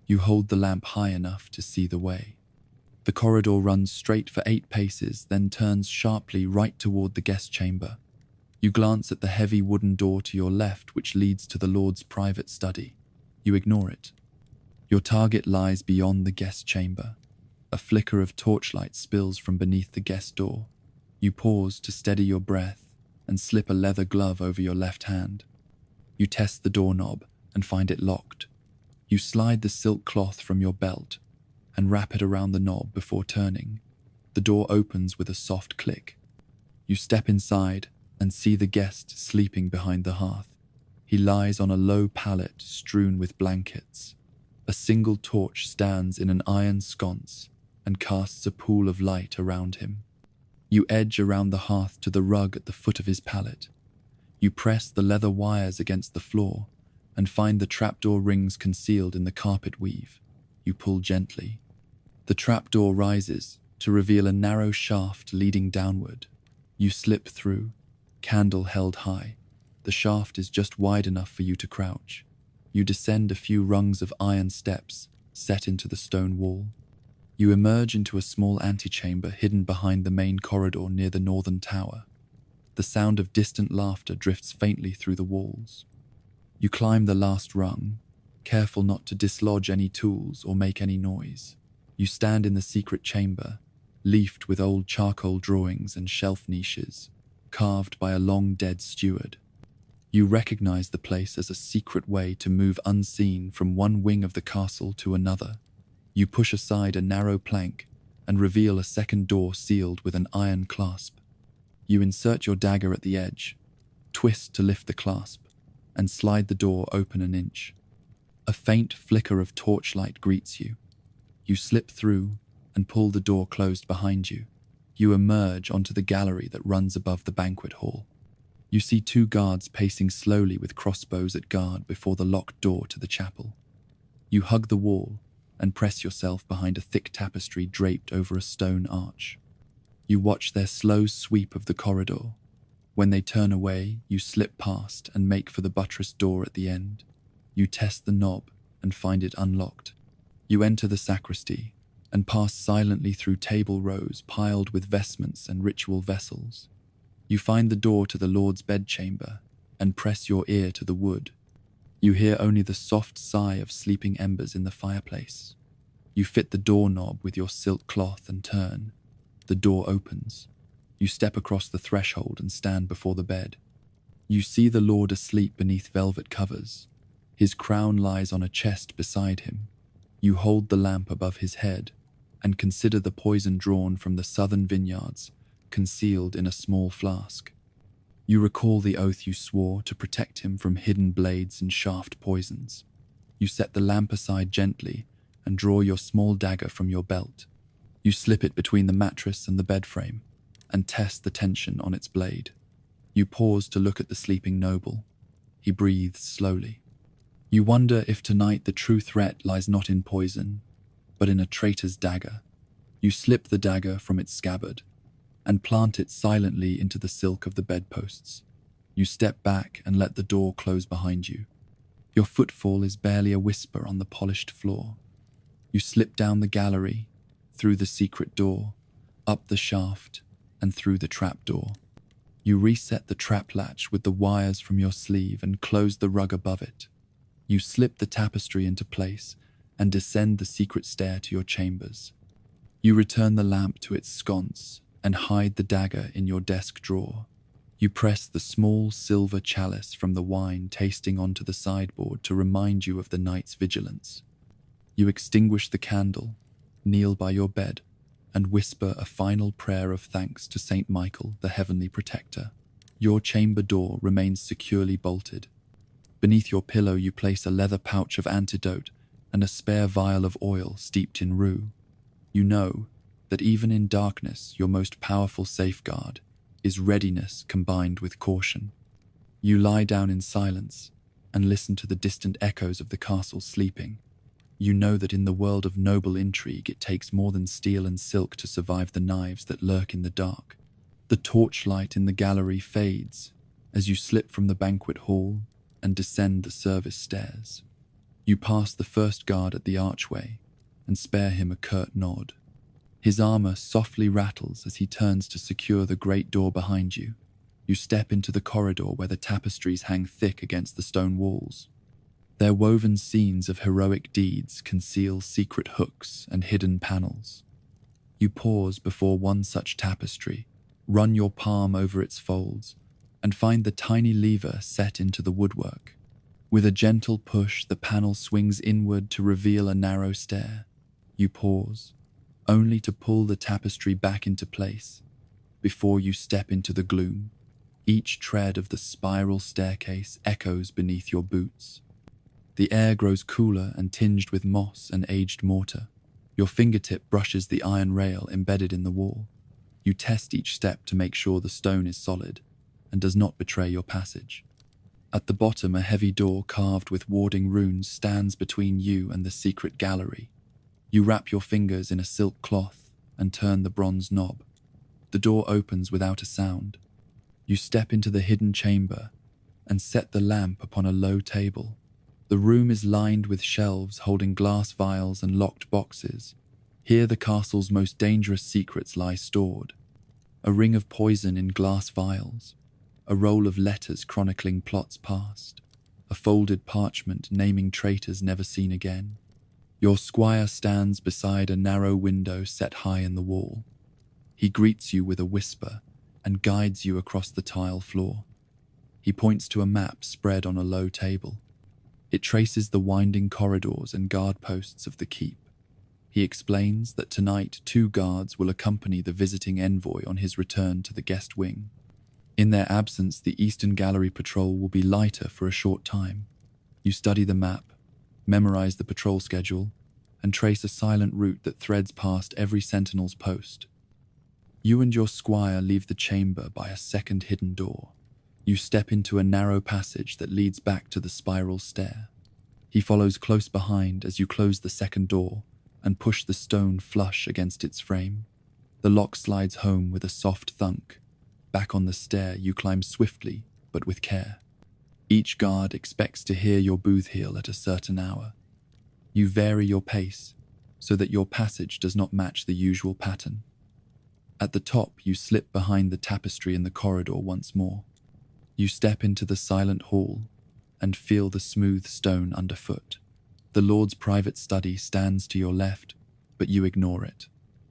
Speaker 1: You hold the lamp high enough to see the way. The corridor runs straight for 8 paces, then turns sharply right toward the guest chamber. You glance at the heavy wooden door to your left, which leads to the Lord's private study. You ignore it. Your target lies beyond the guest chamber. A flicker of torchlight spills from beneath the guest door. You pause to steady your breath and slip a leather glove over your left hand. You test the doorknob and find it locked. You slide the silk cloth from your belt and wrap it around the knob before turning. The door opens with a soft click. You step inside and see the guest sleeping behind the hearth. He lies on a low pallet strewn with blankets. A single torch stands in an iron sconce and casts a pool of light around him. You edge around the hearth to the rug at the foot of his pallet. You press the leather wires against the floor and find the trapdoor rings concealed in the carpet weave. You pull gently. The trapdoor rises to reveal a narrow shaft leading downward. You slip through, candle held high. The shaft is just wide enough for you to crouch. You descend a few rungs of iron steps set into the stone wall. You emerge into a small antechamber hidden behind the main corridor near the northern tower. The sound of distant laughter drifts faintly through the walls. You climb the last rung, careful not to dislodge any tools or make any noise. You stand in the secret chamber, leafed with old charcoal drawings and shelf niches, carved by a long-dead steward. You recognize the place as a secret way to move unseen from one wing of the castle to another. You push aside a narrow plank and reveal a second door sealed with an iron clasp. You insert your dagger at the edge, twist to lift the clasp, and slide the door open an inch. A faint flicker of torchlight greets you. You slip through and pull the door closed behind you. You emerge onto the gallery that runs above the banquet hall. You see 2 guards pacing slowly with crossbows at guard before the locked door to the chapel. You hug the wall and press yourself behind a thick tapestry draped over a stone arch. You watch their slow sweep of the corridor. When they turn away, you slip past and make for the buttressed door at the end. You test the knob and find it unlocked. You enter the sacristy and pass silently through table rows piled with vestments and ritual vessels. You find the door to the Lord's bedchamber and press your ear to the wood. You hear only the soft sigh of sleeping embers in the fireplace. You fit the doorknob with your silk cloth and turn. The door opens. You step across the threshold and stand before the bed. You see the Lord asleep beneath velvet covers. His crown lies on a chest beside him. You hold the lamp above his head and consider the poison drawn from the southern vineyards, concealed in a small flask. You recall the oath you swore to protect him from hidden blades and shaft poisons. You set the lamp aside gently and draw your small dagger from your belt. You slip it between the mattress and the bed frame and test the tension on its blade. You pause to look at the sleeping noble. He breathes slowly. You wonder if tonight the true threat lies not in poison, but in a traitor's dagger. You slip the dagger from its scabbard and plant it silently into the silk of the bedposts. You step back and let the door close behind you. Your footfall is barely a whisper on the polished floor. You slip down the gallery, through the secret door, up the shaft, and through the trapdoor. You reset the trap latch with the wires from your sleeve and close the rug above it. You slip the tapestry into place and descend the secret stair to your chambers. You return the lamp to its sconce and hide the dagger in your desk drawer. You press the small silver chalice from the wine tasting onto the sideboard to remind you of the night's vigilance. You extinguish the candle, kneel by your bed, and whisper a final prayer of thanks to Saint Michael, the heavenly protector. Your chamber door remains securely bolted. Beneath your pillow you place a leather pouch of antidote and a spare vial of oil steeped in rue. You know that even in darkness your most powerful safeguard is readiness combined with caution. You lie down in silence and listen to the distant echoes of the castle sleeping. You know that in the world of noble intrigue it takes more than steel and silk to survive the knives that lurk in the dark. The torchlight in the gallery fades as you slip from the banquet hall and descend the service stairs. You pass the first guard at the archway and spare him a curt nod. His armor softly rattles as he turns to secure the great door behind you. You step into the corridor where the tapestries hang thick against the stone walls. Their woven scenes of heroic deeds conceal secret hooks and hidden panels. You pause before one such tapestry, run your palm over its folds, and find the tiny lever set into the woodwork. With a gentle push, the panel swings inward to reveal a narrow stair. You pause, only to pull the tapestry back into place before you step into the gloom. Each tread of the spiral staircase echoes beneath your boots. The air grows cooler and tinged with moss and aged mortar. Your fingertip brushes the iron rail embedded in the wall. You test each step to make sure the stone is solid and does not betray your passage. At the bottom, a heavy door carved with warding runes stands between you and the secret gallery. You wrap your fingers in a silk cloth and turn the bronze knob. The door opens without a sound. You step into the hidden chamber and set the lamp upon a low table. The room is lined with shelves holding glass vials and locked boxes. Here the castle's most dangerous secrets lie stored. A ring of poison in glass vials, a roll of letters chronicling plots past, a folded parchment naming traitors never seen again. Your squire stands beside a narrow window set high in the wall. He greets you with a whisper and guides you across the tile floor. He points to a map spread on a low table. It traces the winding corridors and guard posts of the keep. He explains that tonight 2 guards will accompany the visiting envoy on his return to the guest wing. In their absence, the Eastern Gallery patrol will be lighter for a short time. You study the map, memorize the patrol schedule, and trace a silent route that threads past every sentinel's post. You and your squire leave the chamber by a second hidden door. You step into a narrow passage that leads back to the spiral stair. He follows close behind as you close the second door and push the stone flush against its frame. The lock slides home with a soft thunk. Back on the stair, you climb swiftly, but with care. Each guard expects to hear your booth heel at a certain hour. You vary your pace so that your passage does not match the usual pattern. At the top, you slip behind the tapestry in the corridor once more. You step into the silent hall and feel the smooth stone underfoot. The Lord's private study stands to your left, but you ignore it.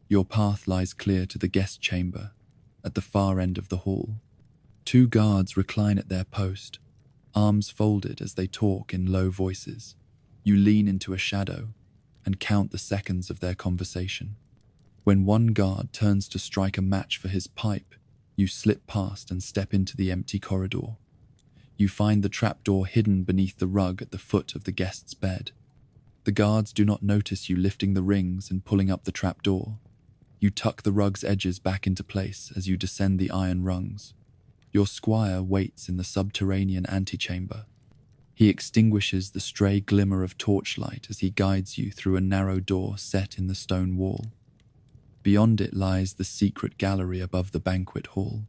Speaker 1: Your path lies clear to the guest chamber at the far end of the hall. 2 guards recline at their post, arms folded as they talk in low voices. You lean into a shadow and count the seconds of their conversation. When one guard turns to strike a match for his pipe, you slip past and step into the empty corridor. You find the trapdoor hidden beneath the rug at the foot of the guest's bed. The guards do not notice you lifting the rings and pulling up the trapdoor. You tuck the rug's edges back into place as you descend the iron rungs. Your squire waits in the subterranean antechamber. He extinguishes the stray glimmer of torchlight as he guides you through a narrow door set in the stone wall. Beyond it lies the secret gallery above the banquet hall.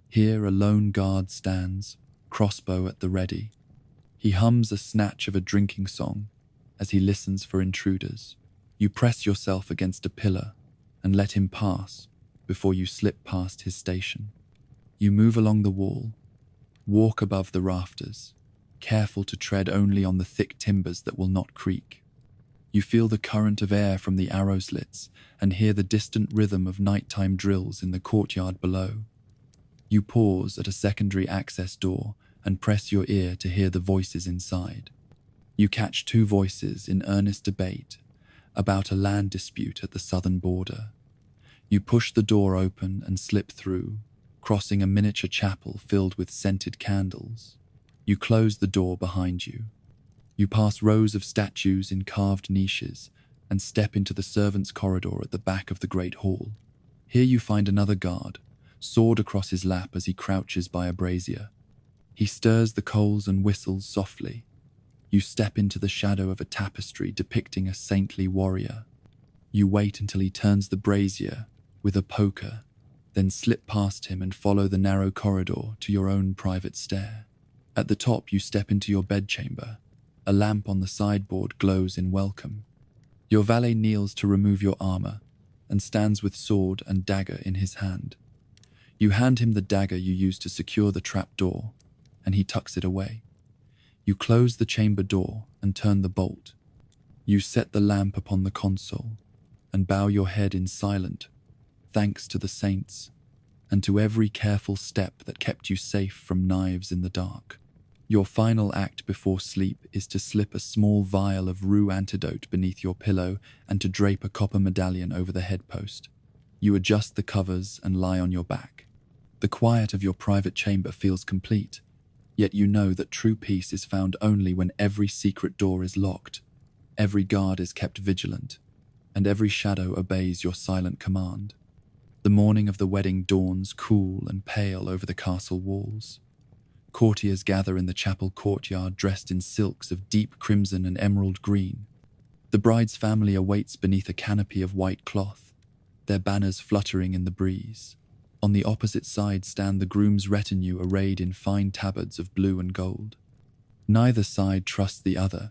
Speaker 1: Here a lone guard stands, crossbow at the ready. He hums a snatch of a drinking song as he listens for intruders. You press yourself against a pillar and let him pass before you slip past his station. You move along the wall, walk above the rafters, careful to tread only on the thick timbers that will not creak. You feel the current of air from the arrow slits and hear the distant rhythm of nighttime drills in the courtyard below. You pause at a secondary access door and press your ear to hear the voices inside. You catch 2 voices in earnest debate about a land dispute at the southern border. You push the door open and slip through, crossing a miniature chapel filled with scented candles. You close the door behind you. You pass rows of statues in carved niches and step into the servants' corridor at the back of the great hall. Here you find another guard, sword across his lap as he crouches by a brazier. He stirs the coals and whistles softly. You step into the shadow of a tapestry depicting a saintly warrior. You wait until he turns the brazier with a poker, then slip past him and follow the narrow corridor to your own private stair. At the top, you step into your bedchamber. A lamp on the sideboard glows in welcome. Your valet kneels to remove your armor and stands with sword and dagger in his hand. You hand him the dagger you used to secure the trap door, and he tucks it away. You close the chamber door and turn the bolt. You set the lamp upon the console and bow your head in silent thanks to the saints and to every careful step that kept you safe from knives in the dark. Your final act before sleep is to slip a small vial of rue antidote beneath your pillow and to drape a copper medallion over the headpost. You adjust the covers and lie on your back. The quiet of your private chamber feels complete, yet you know that true peace is found only when every secret door is locked, every guard is kept vigilant, and every shadow obeys your silent command. The morning of the wedding dawns cool and pale over the castle walls. Courtiers gather in the chapel courtyard dressed in silks of deep crimson and emerald green. The bride's family awaits beneath a canopy of white cloth, their banners fluttering in the breeze. On the opposite side stand the groom's retinue arrayed in fine tabards of blue and gold. Neither side trusts the other,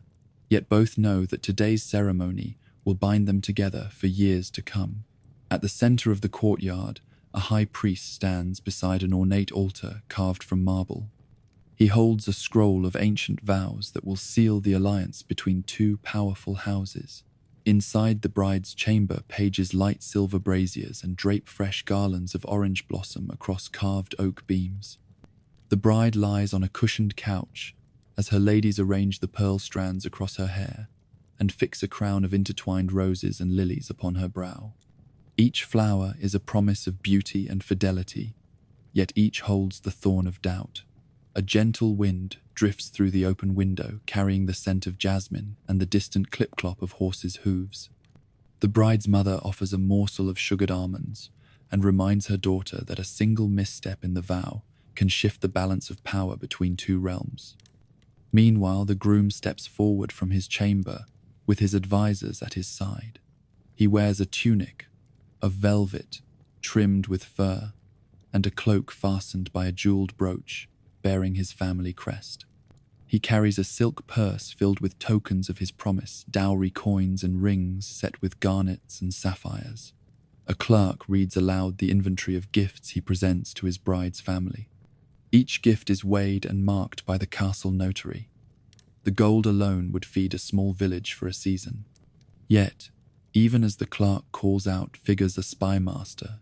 Speaker 1: yet both know that today's ceremony will bind them together for years to come. At the center of the courtyard, a high priest stands beside an ornate altar carved from marble. He holds a scroll of ancient vows that will seal the alliance between two powerful houses. Inside the bride's chamber, pages light silver braziers and drape fresh garlands of orange blossom across carved oak beams. The bride lies on a cushioned couch as her ladies arrange the pearl strands across her hair and fix a crown of intertwined roses and lilies upon her brow. Each flower is a promise of beauty and fidelity, yet each holds the thorn of doubt. A gentle wind drifts through the open window, carrying the scent of jasmine and the distant clip-clop of horses' hooves. The bride's mother offers a morsel of sugared almonds and reminds her daughter that a single misstep in the vow can shift the balance of power between two realms. Meanwhile, the groom steps forward from his chamber with his advisors at his side. He wears a tunic of velvet trimmed with fur and a cloak fastened by a jeweled brooch bearing his family crest. He carries a silk purse filled with tokens of his promise, dowry coins and rings set with garnets and sapphires. A clerk reads aloud the inventory of gifts he presents to his bride's family. Each gift is weighed and marked by the castle notary. The gold alone would feed a small village for a season. Yet, even as the clerk calls out, figures a spy master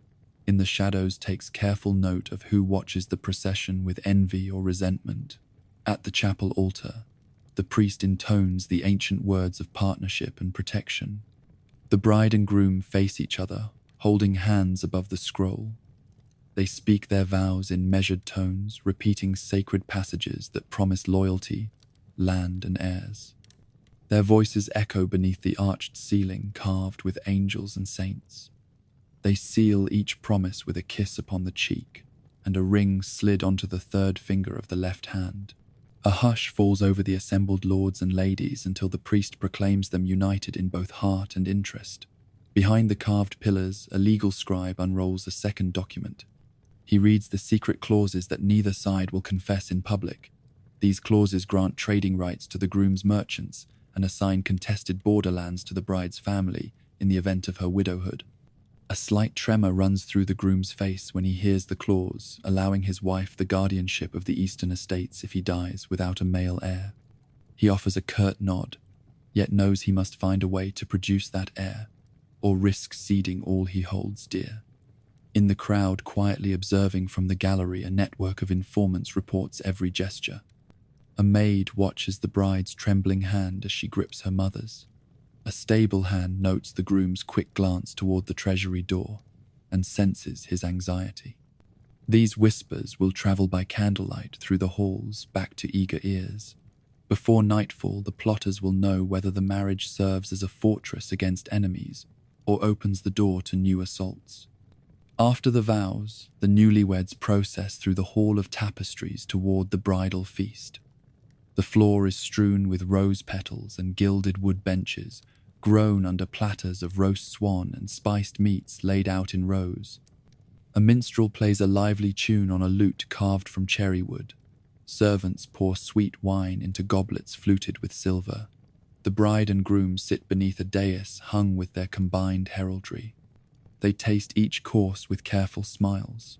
Speaker 1: in the shadows takes careful note of who watches the procession with envy or resentment. At the chapel altar, the priest intones the ancient words of partnership and protection. The bride and groom face each other, holding hands above the scroll. They speak their vows in measured tones, repeating sacred passages that promise loyalty, land, and heirs. Their voices echo beneath the arched ceiling carved with angels and saints. They seal each promise with a kiss upon the cheek and a ring slid onto the third finger of the left hand. A hush falls over the assembled lords and ladies until the priest proclaims them united in both heart and interest. Behind the carved pillars, a legal scribe unrolls a second document. He reads the secret clauses that neither side will confess in public. These clauses grant trading rights to the groom's merchants and assign contested borderlands to the bride's family in the event of her widowhood. A slight tremor runs through the groom's face when he hears the clause, allowing his wife the guardianship of the eastern estates if he dies without a male heir. He offers a curt nod, yet knows he must find a way to produce that heir, or risk ceding all he holds dear. In the crowd, quietly observing from the gallery, a network of informants reports every gesture. A maid watches the bride's trembling hand as she grips her mother's. A stable hand notes the groom's quick glance toward the treasury door and senses his anxiety. These whispers will travel by candlelight through the halls back to eager ears. Before nightfall, the plotters will know whether the marriage serves as a fortress against enemies or opens the door to new assaults. After the vows, the newlyweds process through the hall of tapestries toward the bridal feast. The floor is strewn with rose petals and gilded wood benches, grown under platters of roast swan and spiced meats laid out in rows. A minstrel plays a lively tune on a lute carved from cherry wood. Servants pour sweet wine into goblets fluted with silver. The bride and groom sit beneath a dais hung with their combined heraldry. They taste each course with careful smiles,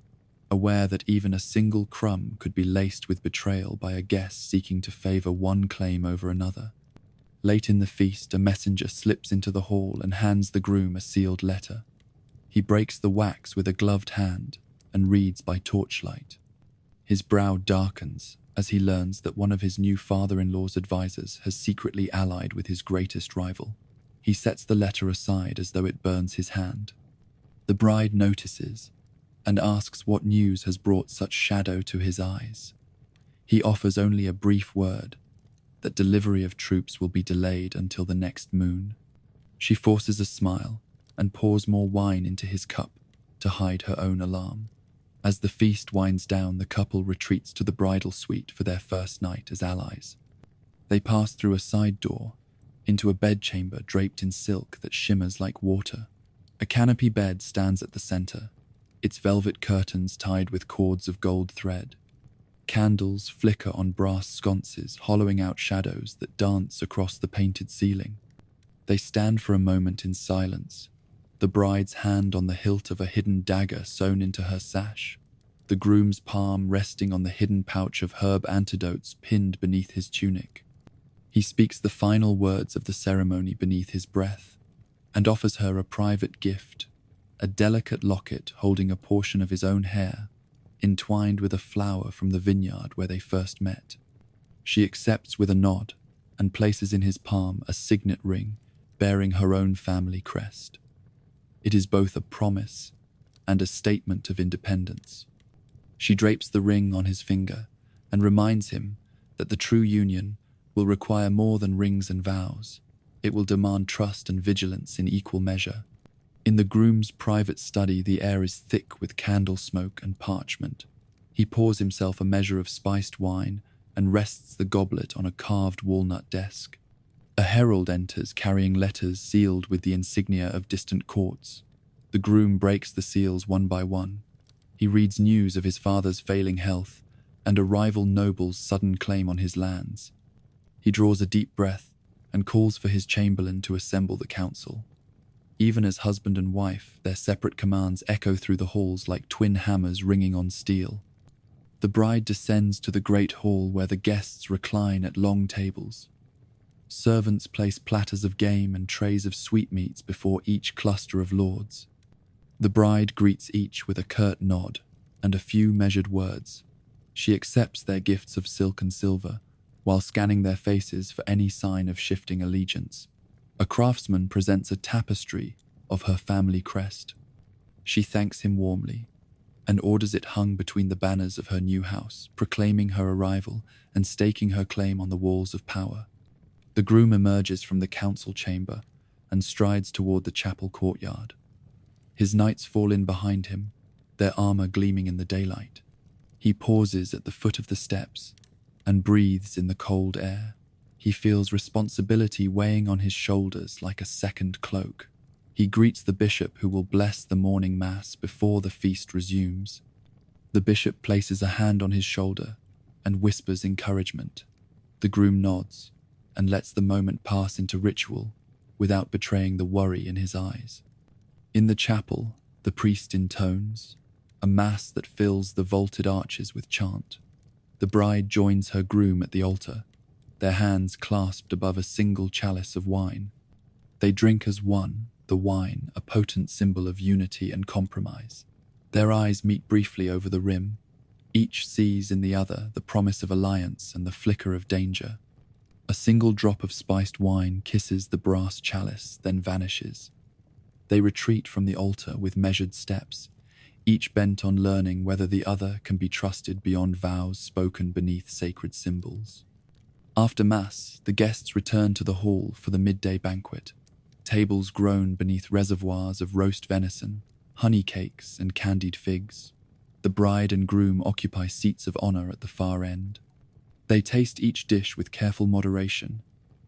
Speaker 1: aware that even a single crumb could be laced with betrayal by a guest seeking to favor one claim over another. Late in the feast, a messenger slips into the hall and hands the groom a sealed letter. He breaks the wax with a gloved hand and reads by torchlight. His brow darkens as he learns that one of his new father-in-law's advisors has secretly allied with his greatest rival. He sets the letter aside as though it burns his hand. The bride notices and asks what news has brought such shadow to his eyes. He offers only a brief word, that delivery of troops will be delayed until the next moon. She forces a smile and pours more wine into his cup to hide her own alarm. As the feast winds down, the couple retreats to the bridal suite for their first night as allies. They pass through a side door into a bedchamber draped in silk that shimmers like water. A canopy bed stands at the center, its velvet curtains tied with cords of gold thread. Candles flicker on brass sconces, hollowing out shadows that dance across the painted ceiling. They stand for a moment in silence, the bride's hand on the hilt of a hidden dagger sewn into her sash, the groom's palm resting on the hidden pouch of herb antidotes pinned beneath his tunic. He speaks the final words of the ceremony beneath his breath and offers her a private gift, a delicate locket holding a portion of his own hair, entwined with a flower from the vineyard where they first met. She accepts with a nod and places in his palm a signet ring bearing her own family crest. It is both a promise and a statement of independence. She drapes the ring on his finger and reminds him that the true union will require more than rings and vows. It will demand trust and vigilance in equal measure. In the groom's private study, the air is thick with candle smoke and parchment. He pours himself a measure of spiced wine and rests the goblet on a carved walnut desk. A herald enters carrying letters sealed with the insignia of distant courts. The groom breaks the seals one by one. He reads news of his father's failing health and a rival noble's sudden claim on his lands. He draws a deep breath and calls for his chamberlain to assemble the council. Even as husband and wife, their separate commands echo through the halls like twin hammers ringing on steel. The bride descends to the great hall where the guests recline at long tables. Servants place platters of game and trays of sweetmeats before each cluster of lords. The bride greets each with a curt nod and a few measured words. She accepts their gifts of silk and silver, while scanning their faces for any sign of shifting allegiance. A craftsman presents a tapestry of her family crest. She thanks him warmly and orders it hung between the banners of her new house, proclaiming her arrival and staking her claim on the walls of power. The groom emerges from the council chamber and strides toward the chapel courtyard. His knights fall in behind him, their armor gleaming in the daylight. He pauses at the foot of the steps and breathes in the cold air. He feels responsibility weighing on his shoulders like a second cloak. He greets the bishop who will bless the morning mass before the feast resumes. The bishop places a hand on his shoulder and whispers encouragement. The groom nods and lets the moment pass into ritual without betraying the worry in his eyes. In the chapel, the priest intones a mass that fills the vaulted arches with chant. The bride joins her groom at the altar, their hands clasped above a single chalice of wine. They drink as one, the wine a potent symbol of unity and compromise. Their eyes meet briefly over the rim. Each sees in the other the promise of alliance and the flicker of danger. A single drop of spiced wine kisses the brass chalice, then vanishes. They retreat from the altar with measured steps, each bent on learning whether the other can be trusted beyond vows spoken beneath sacred symbols. After Mass, the guests return to the hall for the midday banquet. Tables groan beneath reservoirs of roast venison, honey cakes, and candied figs. The bride and groom occupy seats of honor at the far end. They taste each dish with careful moderation,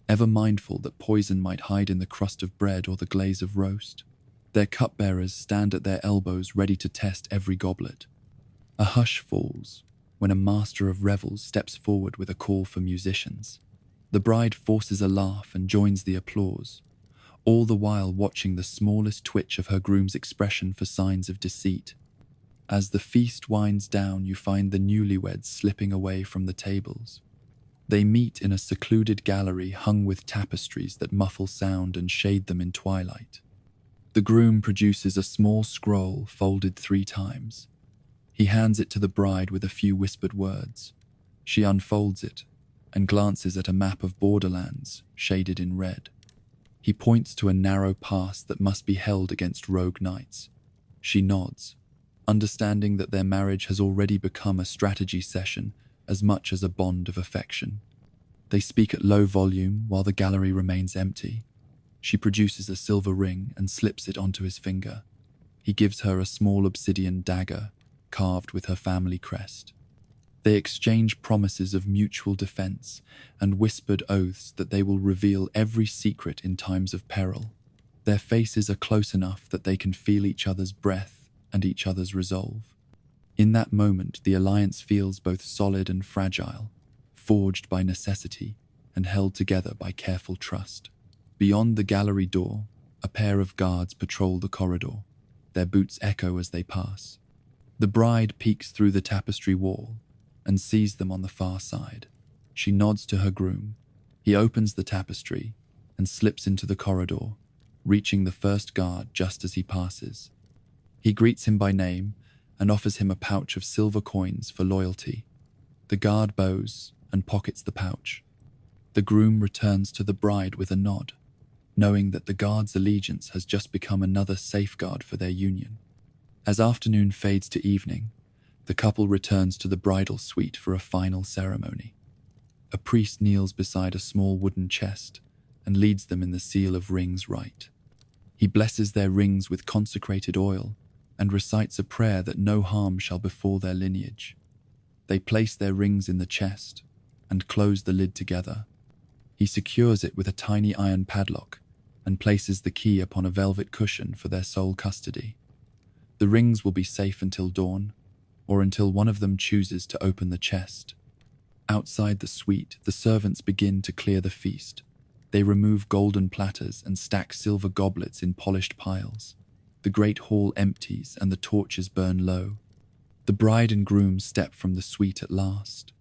Speaker 1: ever mindful that poison might hide in the crust of bread or the glaze of roast. Their cupbearers stand at their elbows ready to test every goblet. A hush falls when a master of revels steps forward with a call for musicians. The bride forces a laugh and joins the applause, all the while watching the smallest twitch of her groom's expression for signs of deceit. As the feast winds down, you find the newlyweds slipping away from the tables. They meet in a secluded gallery hung with tapestries that muffle sound and shade them in twilight. The groom produces a small scroll folded 3 times. He hands it to the bride with a few whispered words. She unfolds it and glances at a map of borderlands shaded in red. He points to a narrow pass that must be held against rogue knights. She nods, understanding that their marriage has already become a strategy session as much as a bond of affection. They speak at low volume while the gallery remains empty. She produces a silver ring and slips it onto his finger. He gives her a small obsidian dagger carved with her family crest. They exchange promises of mutual defense and whispered oaths that they will reveal every secret in times of peril. Their faces are close enough that they can feel each other's breath and each other's resolve. In that moment, the alliance feels both solid and fragile, forged by necessity and held together by careful trust. Beyond the gallery door, a pair of guards patrol the corridor. Their boots echo as they pass. The bride peeks through the tapestry wall and sees them on the far side. She nods to her groom. He opens the tapestry and slips into the corridor, reaching the first guard just as he passes. He greets him by name and offers him a pouch of silver coins for loyalty. The guard bows and pockets the pouch. The groom returns to the bride with a nod, knowing that the guard's allegiance has just become another safeguard for their union. As afternoon fades to evening, the couple returns to the bridal suite for a final ceremony. A priest kneels beside a small wooden chest and leads them in the seal of rings rite. He blesses their rings with consecrated oil and recites a prayer that no harm shall befall their lineage. They place their rings in the chest and close the lid together. He secures it with a tiny iron padlock and places the key upon a velvet cushion for their sole custody. The rings will be safe until dawn, or until one of them chooses to open the chest. Outside the suite, the servants begin to clear the feast. They remove golden platters and stack silver goblets in polished piles. The great hall empties and the torches burn low. The bride and groom step from the suite at last.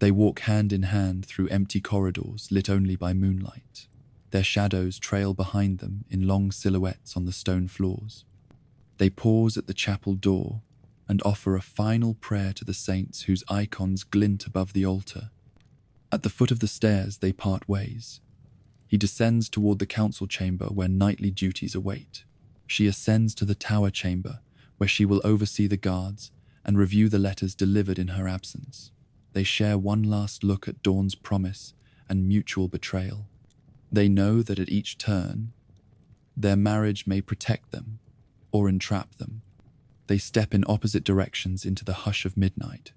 Speaker 1: They walk hand in hand through empty corridors lit only by moonlight. Their shadows trail behind them in long silhouettes on the stone floors. They pause at the chapel door and offer a final prayer to the saints whose icons glint above the altar. At the foot of the stairs, they part ways. He descends toward the council chamber where nightly duties await. She ascends to the tower chamber where she will oversee the guards and review the letters delivered in her absence. They share one last look at Dawn's promise and mutual betrayal. They know that at each turn, their marriage may protect them or entrap them. They step in opposite directions into the hush of midnight,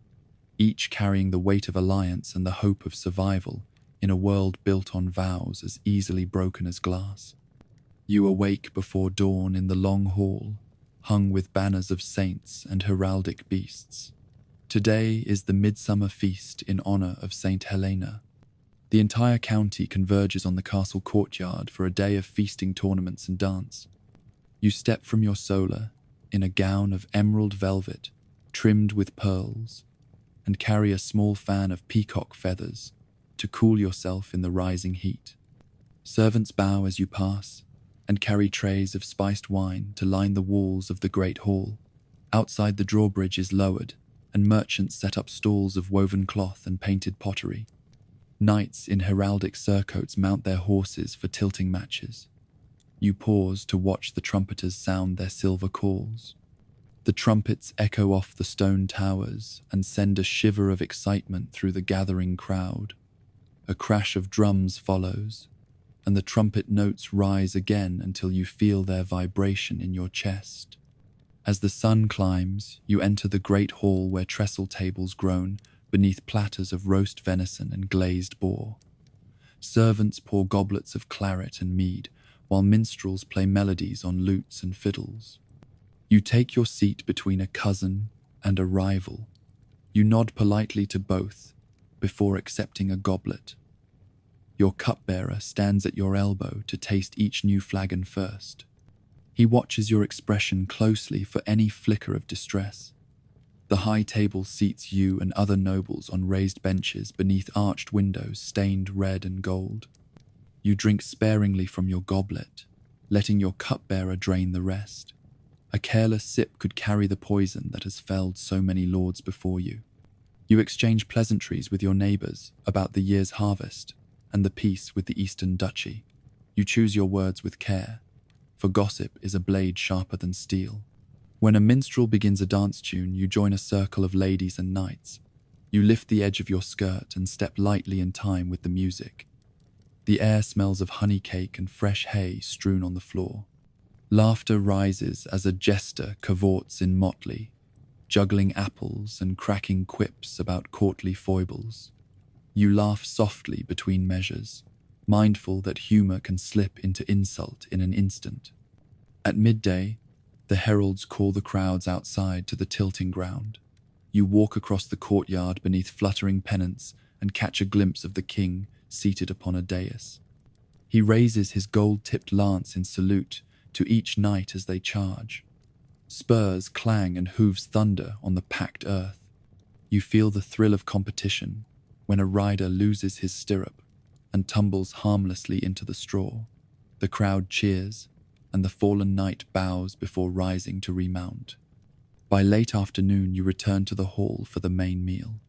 Speaker 1: each carrying the weight of alliance and the hope of survival in a world built on vows as easily broken as glass. You awake before dawn in the long hall, hung with banners of saints and heraldic beasts. Today is the midsummer feast in honor of Saint Helena. The entire county converges on the castle courtyard for a day of feasting, tournaments, and dance. You step from your solar in a gown of emerald velvet trimmed with pearls and carry a small fan of peacock feathers to cool yourself in the rising heat. Servants bow as you pass and carry trays of spiced wine to line the walls of the great hall. Outside, the drawbridge is lowered and merchants set up stalls of woven cloth and painted pottery. Knights in heraldic surcoats mount their horses for tilting matches. You pause to watch the trumpeters sound their silver calls. The trumpets echo off the stone towers and send a shiver of excitement through the gathering crowd. A crash of drums follows, and the trumpet notes rise again until you feel their vibration in your chest. As the sun climbs, you enter the great hall where trestle tables groan, beneath platters of roast venison and glazed boar. Servants pour goblets of claret and mead, while minstrels play melodies on lutes and fiddles. You take your seat between a cousin and a rival. You nod politely to both before accepting a goblet. Your cupbearer stands at your elbow to taste each new flagon first. He watches your expression closely for any flicker of distress. The high table seats you and other nobles on raised benches beneath arched windows stained red and gold. You drink sparingly from your goblet, letting your cupbearer drain the rest. A careless sip could carry the poison that has felled so many lords before you. You exchange pleasantries with your neighbors about the year's harvest and the peace with the Eastern Duchy. You choose your words with care, for gossip is a blade sharper than steel. When a minstrel begins a dance tune, you join a circle of ladies and knights. You lift the edge of your skirt and step lightly in time with the music. The air smells of honey cake and fresh hay strewn on the floor. Laughter rises as a jester cavorts in motley, juggling apples and cracking quips about courtly foibles. You laugh softly between measures, mindful that humor can slip into insult in an instant. At midday, the heralds call the crowds outside to the tilting ground. You walk across the courtyard beneath fluttering pennants and catch a glimpse of the king seated upon a dais. He raises his gold-tipped lance in salute to each knight as they charge. Spurs clang and hooves thunder on the packed earth. You feel the thrill of competition when a rider loses his stirrup and tumbles harmlessly into the straw. The crowd cheers, and the fallen knight bows before rising to remount. By late afternoon, you return to the hall for the main meal.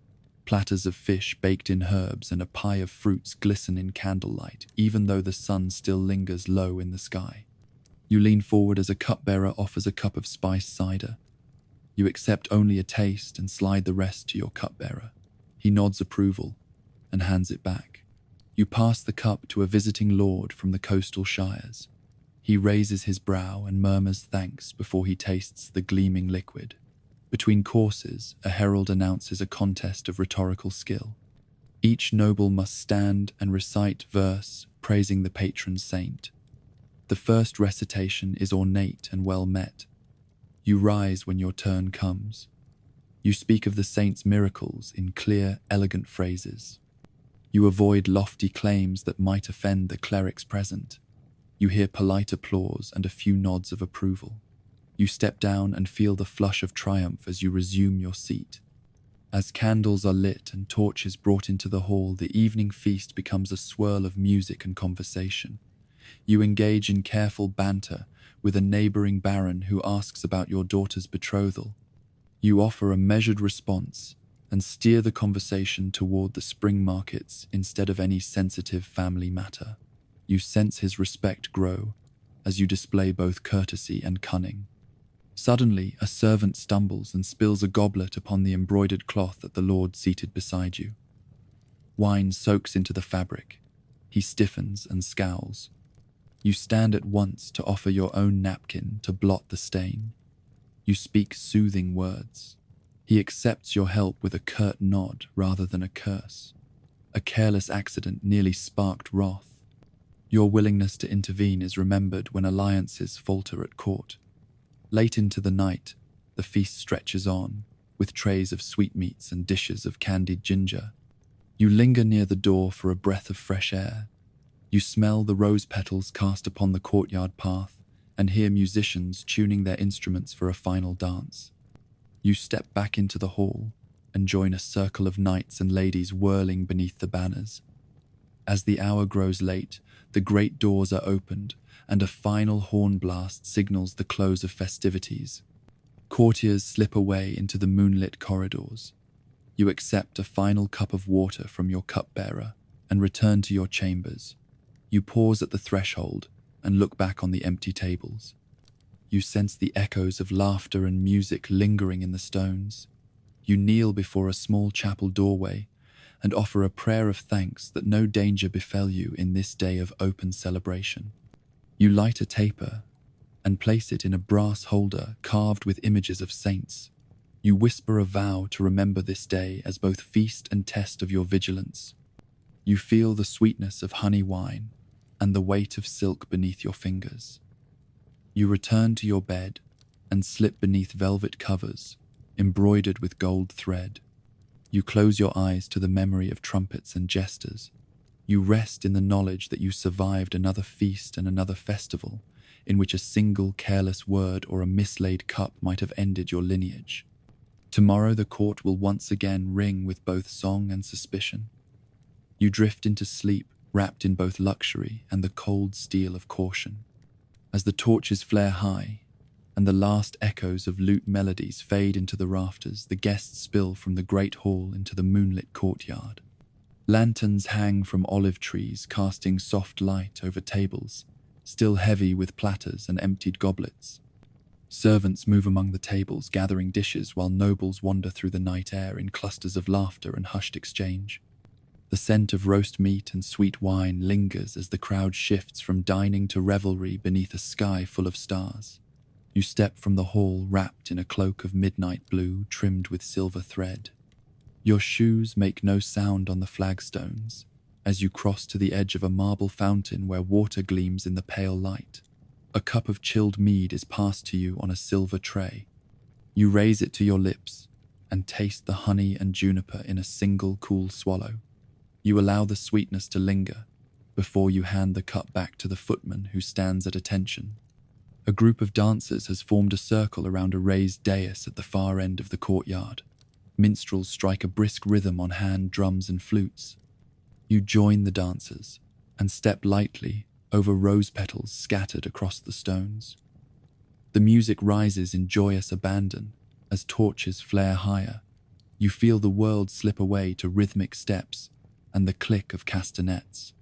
Speaker 1: Platters of fish baked in herbs and a pie of fruits glisten in candlelight, even though the sun still lingers low in the sky. You lean forward as a cupbearer offers a cup of spiced cider. You accept only a taste and slide the rest to your cupbearer. He nods approval and hands it back. You pass the cup to a visiting lord from the coastal shires. He raises his brow and murmurs thanks before he tastes the gleaming liquid. Between courses, a herald announces a contest of rhetorical skill. Each noble must stand and recite verse praising the patron saint. The first recitation is ornate and well met. You rise when your turn comes. You speak of the saint's miracles in clear, elegant phrases. You avoid lofty claims that might offend the clerics present. You hear polite applause and a few nods of approval. You step down and feel the flush of triumph as you resume your seat. As candles are lit and torches brought into the hall, the evening feast becomes a swirl of music and conversation. You engage in careful banter with a neighboring baron who asks about your daughter's betrothal. You offer a measured response and steer the conversation toward the spring markets instead of any sensitive family matter. You sense his respect grow as you display both courtesy and cunning. Suddenly, a servant stumbles and spills a goblet upon the embroidered cloth at the lord seated beside you. Wine soaks into the fabric. He stiffens and scowls. You stand at once to offer your own napkin to blot the stain. You speak soothing words. He accepts your help with a curt nod rather than a curse. A careless accident nearly sparked wrath. Your willingness to intervene is remembered when alliances falter at court. Late into the night, the feast stretches on, with trays of sweetmeats and dishes of candied ginger. You linger near the door for a breath of fresh air. You smell the rose petals cast upon the courtyard path and hear musicians tuning their instruments for a final dance. You step back into the hall and join a circle of knights and ladies whirling beneath the banners. As the hour grows late, the great doors are opened and a final horn blast signals the close of festivities. Courtiers slip away into the moonlit corridors. You accept a final cup of water from your cupbearer and return to your chambers. You pause at the threshold and look back on the empty tables. You sense the echoes of laughter and music lingering in the stones. You kneel before a small chapel doorway and offer a prayer of thanks that no danger befell you in this day of open celebration. You light a taper and place it in a brass holder carved with images of saints. You whisper a vow to remember this day as both feast and test of your vigilance. You feel the sweetness of honey wine and the weight of silk beneath your fingers. You return to your bed and slip beneath velvet covers embroidered with gold thread. You close your eyes to the memory of trumpets and jesters. You rest in the knowledge that you survived another feast and another festival in which a single careless word or a mislaid cup might have ended your lineage. Tomorrow the court will once again ring with both song and suspicion. You drift into sleep, wrapped in both luxury and the cold steel of caution. As the torches flare high, and the last echoes of lute melodies fade into the rafters, the guests spill from the great hall into the moonlit courtyard. Lanterns hang from olive trees, casting soft light over tables, still heavy with platters and emptied goblets. Servants move among the tables, gathering dishes, while nobles wander through the night air in clusters of laughter and hushed exchange. The scent of roast meat and sweet wine lingers as the crowd shifts from dining to revelry beneath a sky full of stars. You step from the hall wrapped in a cloak of midnight blue trimmed with silver thread. Your shoes make no sound on the flagstones as you cross to the edge of a marble fountain where water gleams in the pale light. A cup of chilled mead is passed to you on a silver tray. You raise it to your lips and taste the honey and juniper in a single cool swallow. You allow the sweetness to linger before you hand the cup back to the footman who stands at attention. A group of dancers has formed a circle around a raised dais at the far end of the courtyard. Minstrels strike a brisk rhythm on hand drums and flutes. You join the dancers and step lightly over rose petals scattered across the stones. The music rises in joyous abandon as torches flare higher. You feel the world slip away to rhythmic steps and the click of castanets.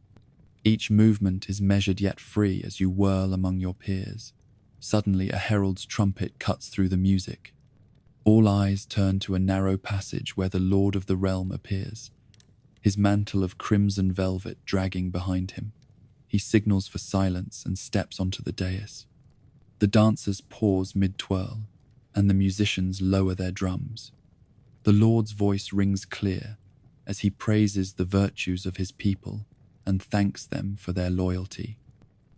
Speaker 1: Each movement is measured yet free as you whirl among your peers. Suddenly, a herald's trumpet cuts through the music. All eyes turn to a narrow passage where the Lord of the Realm appears, his mantle of crimson velvet dragging behind him. He signals for silence and steps onto the dais. The dancers pause mid-twirl, and the musicians lower their drums. The Lord's voice rings clear as he praises the virtues of his people and thanks them for their loyalty.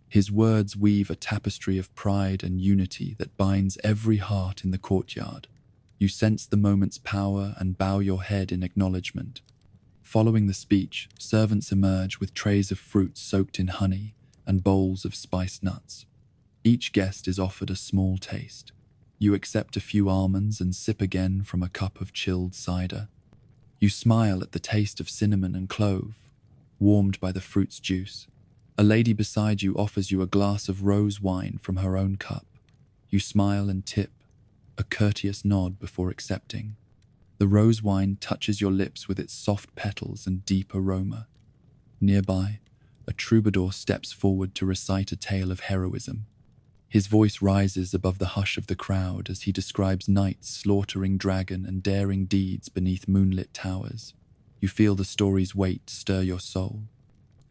Speaker 1: His words weave a tapestry of pride and unity that binds every heart in the courtyard. You sense the moment's power and bow your head in acknowledgement. Following the speech, servants emerge with trays of fruits soaked in honey and bowls of spiced nuts. Each guest is offered a small taste. You accept a few almonds and sip again from a cup of chilled cider. You smile at the taste of cinnamon and clove, warmed by the fruit's juice. A lady beside you offers you a glass of rose wine from her own cup. You smile and tip, a courteous nod before accepting. The rose wine touches your lips with its soft petals and deep aroma. Nearby, a troubadour steps forward to recite a tale of heroism. His voice rises above the hush of the crowd as he describes knights slaughtering dragon and daring deeds beneath moonlit towers. You feel the story's weight stir your soul.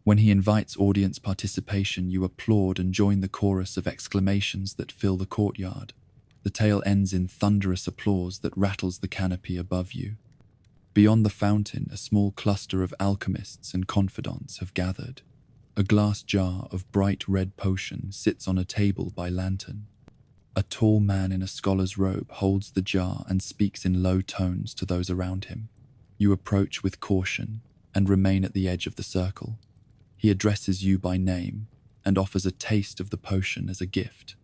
Speaker 1: When he invites audience participation, you applaud and join the chorus of exclamations that fill the courtyard. The tale ends in thunderous applause that rattles the canopy above you. Beyond the fountain, a small cluster of alchemists and confidants have gathered. A glass jar of bright red potion sits on a table by lantern. A tall man in a scholar's robe holds the jar and speaks in low tones to those around him. You approach with caution and remain at the edge of the circle. He addresses you by name and offers a taste of the potion as a gift.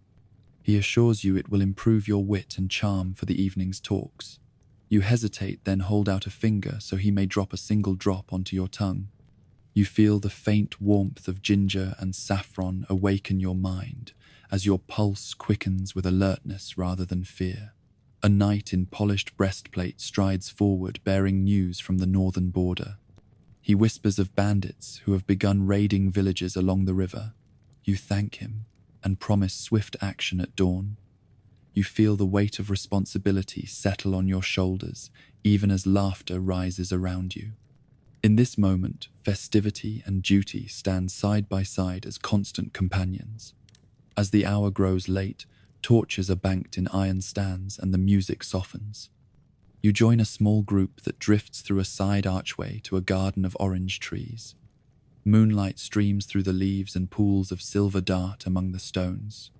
Speaker 1: He assures you it will improve your wit and charm for the evening's talks. You hesitate, then hold out a finger so he may drop a single drop onto your tongue. You feel the faint warmth of ginger and saffron awaken your mind as your pulse quickens with alertness rather than fear. A knight in polished breastplate strides forward bearing news from the northern border. He whispers of bandits who have begun raiding villages along the river. You thank him and promise swift action at dawn. You feel the weight of responsibility settle on your shoulders, even as laughter rises around you. In this moment, festivity and duty stand side by side as constant companions. As the hour grows late, torches are banked in iron stands and the music softens. You join a small group that drifts through a side archway to a garden of orange trees. Moonlight streams through the leaves and pools of silver dart among the stones.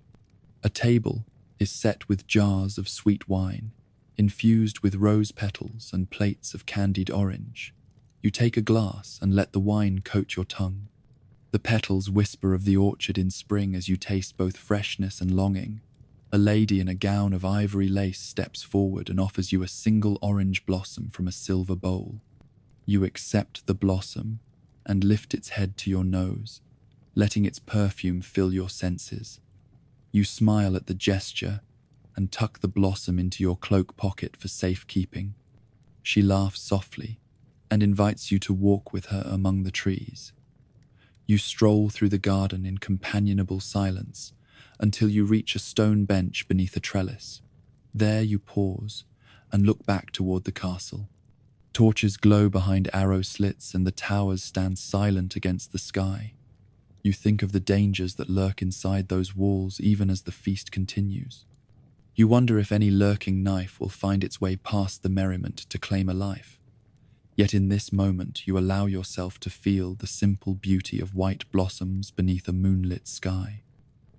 Speaker 1: A table is set with jars of sweet wine, infused with rose petals and plates of candied orange. You take a glass and let the wine coat your tongue. The petals whisper of the orchard in spring as you taste both freshness and longing. A lady in a gown of ivory lace steps forward and offers you a single orange blossom from a silver bowl. You accept the blossom and lift its head to your nose, letting its perfume fill your senses. You smile at the gesture and tuck the blossom into your cloak pocket for safekeeping. She laughs softly and invites you to walk with her among the trees. You stroll through the garden in companionable silence until you reach a stone bench beneath a trellis. There you pause and look back toward the castle. Torches glow behind arrow slits and the towers stand silent against the sky. You think of the dangers that lurk inside those walls even as the feast continues. You wonder if any lurking knife will find its way past the merriment to claim a life. Yet in this moment you allow yourself to feel the simple beauty of white blossoms beneath a moonlit sky.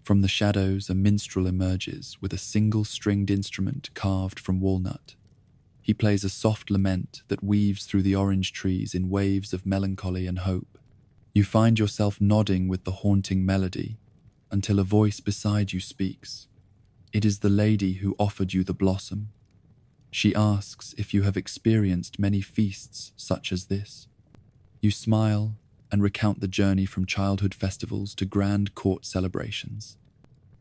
Speaker 1: From the shadows, a minstrel emerges with a single stringed instrument carved from walnut. He plays a soft lament that weaves through the orange trees in waves of melancholy and hope. You find yourself nodding with the haunting melody until a voice beside you speaks. It is the lady who offered you the blossom. She asks if you have experienced many feasts such as this. You smile and recount the journey from childhood festivals to grand court celebrations.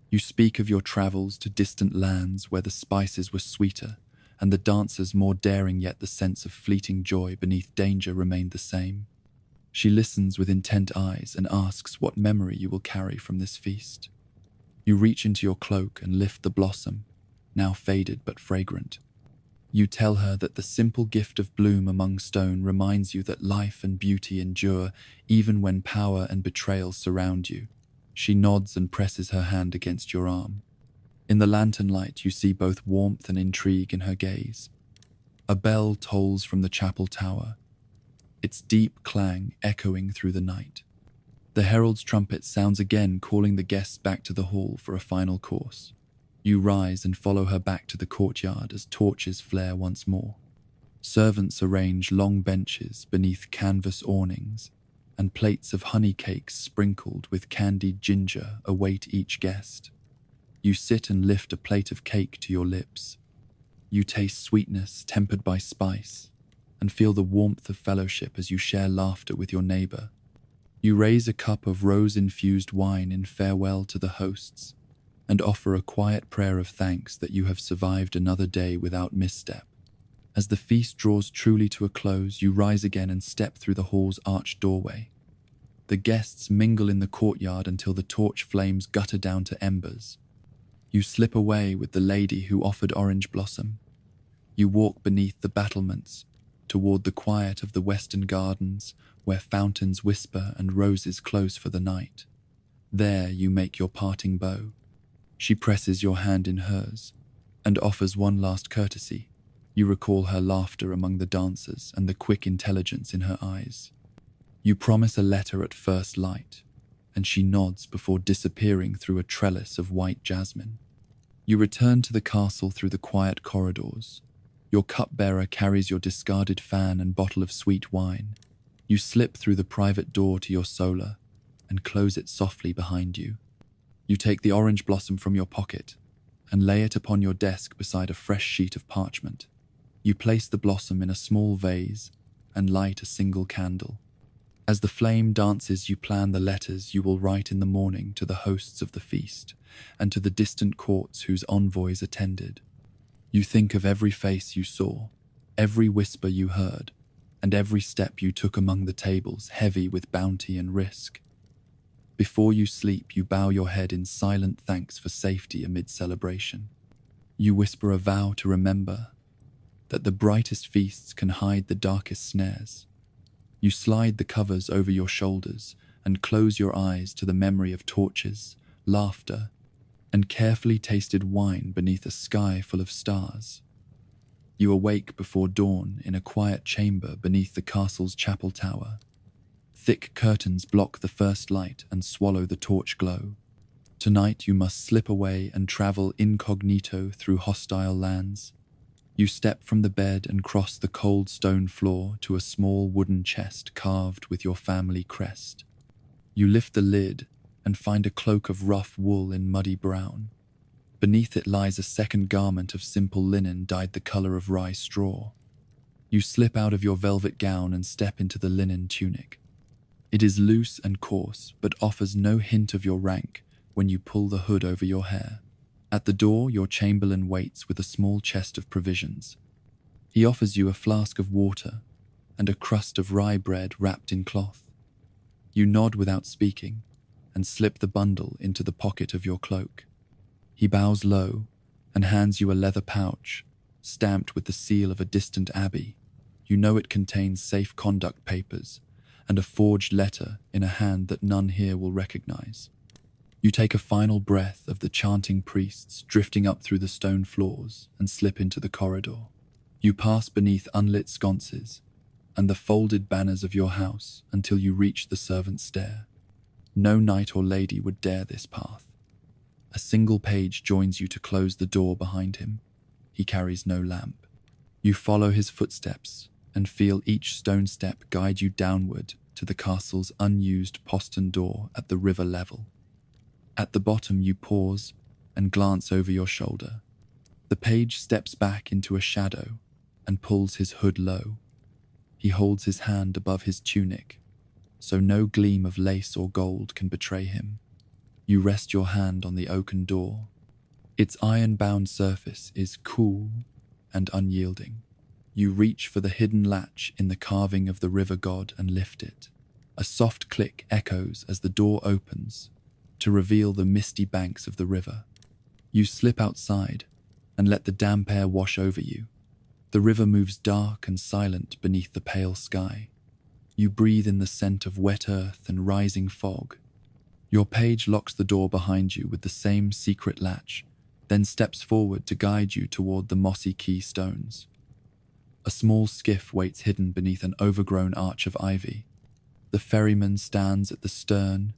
Speaker 1: You speak of your travels to distant lands where the spices were sweeter and the dancers more daring, yet the sense of fleeting joy beneath danger remained the same. She listens with intent eyes and asks what memory you will carry from this feast. You reach into your cloak and lift the blossom, now faded but fragrant. You tell her that the simple gift of bloom among stone reminds you that life and beauty endure even when power and betrayal surround you. She nods and presses her hand against your arm. In the lantern light, you see both warmth and intrigue in her gaze. A bell tolls from the chapel tower, its deep clang echoing through the night. The herald's trumpet sounds again, calling the guests back to the hall for a final course. You rise and follow her back to the courtyard as torches flare once more. Servants arrange long benches beneath canvas awnings, and plates of honey cakes sprinkled with candied ginger await each guest. You sit and lift a plate of cake to your lips. You taste sweetness tempered by spice, and feel the warmth of fellowship as you share laughter with your neighbor. You raise a cup of rose-infused wine in farewell to the hosts, and offer a quiet prayer of thanks that you have survived another day without misstep. As the feast draws truly to a close, you rise again and step through the hall's arched doorway. The guests mingle in the courtyard until the torch flames gutter down to embers. You slip away with the lady who offered orange blossom. You walk beneath the battlements toward the quiet of the western gardens where fountains whisper and roses close for the night. There you make your parting bow. She presses your hand in hers and offers one last courtesy. You recall her laughter among the dancers and the quick intelligence in her eyes. You promise a letter at first light, and she nods before disappearing through a trellis of white jasmine. You return to the castle through the quiet corridors. Your cupbearer carries your discarded fan and bottle of sweet wine. You slip through the private door to your solar and close it softly behind you. You take the orange blossom from your pocket and lay it upon your desk beside a fresh sheet of parchment. You place the blossom in a small vase and light a single candle. As the flame dances, you plan the letters you will write in the morning to the hosts of the feast and to the distant courts whose envoys attended. You think of every face you saw, every whisper you heard, and every step you took among the tables, heavy with bounty and risk. Before you sleep, you bow your head in silent thanks for safety amid celebration. You whisper a vow to remember that the brightest feasts can hide the darkest snares. You slide the covers over your shoulders and close your eyes to the memory of torches, laughter, and carefully tasted wine beneath a sky full of stars. You awake before dawn in a quiet chamber beneath the castle's chapel tower. Thick curtains block the first light and swallow the torch glow. Tonight you must slip away and travel incognito through hostile lands. You step from the bed and cross the cold stone floor to a small wooden chest carved with your family crest. You lift the lid and find a cloak of rough wool in muddy brown. Beneath it lies a second garment of simple linen dyed the color of rye straw. You slip out of your velvet gown and step into the linen tunic. It is loose and coarse, but offers no hint of your rank when you pull the hood over your hair. At the door, your chamberlain waits with a small chest of provisions. He offers you a flask of water and a crust of rye bread wrapped in cloth. You nod without speaking and slip the bundle into the pocket of your cloak. He bows low and hands you a leather pouch stamped with the seal of a distant abbey. You know it contains safe conduct papers and a forged letter in a hand that none here will recognize. You take a final breath of the chanting priests drifting up through the stone floors and slip into the corridor. You pass beneath unlit sconces and the folded banners of your house until you reach the servants' stair. No knight or lady would dare this path. A single page joins you to close the door behind him. He carries no lamp. You follow his footsteps and feel each stone step guide you downward to the castle's unused postern door at the river level. At the bottom you pause and glance over your shoulder. The page steps back into a shadow and pulls his hood low. He holds his hand above his tunic, so no gleam of lace or gold can betray him. You rest your hand on the oaken door. Its iron-bound surface is cool and unyielding. You reach for the hidden latch in the carving of the river god and lift it. A soft click echoes as the door opens to reveal the misty banks of the river. You slip outside and let the damp air wash over you. The river moves dark and silent beneath the pale sky. You breathe in the scent of wet earth and rising fog. Your page locks the door behind you with the same secret latch, then steps forward to guide you toward the mossy quay stones. A small skiff waits hidden beneath an overgrown arch of ivy. The ferryman stands at the stern,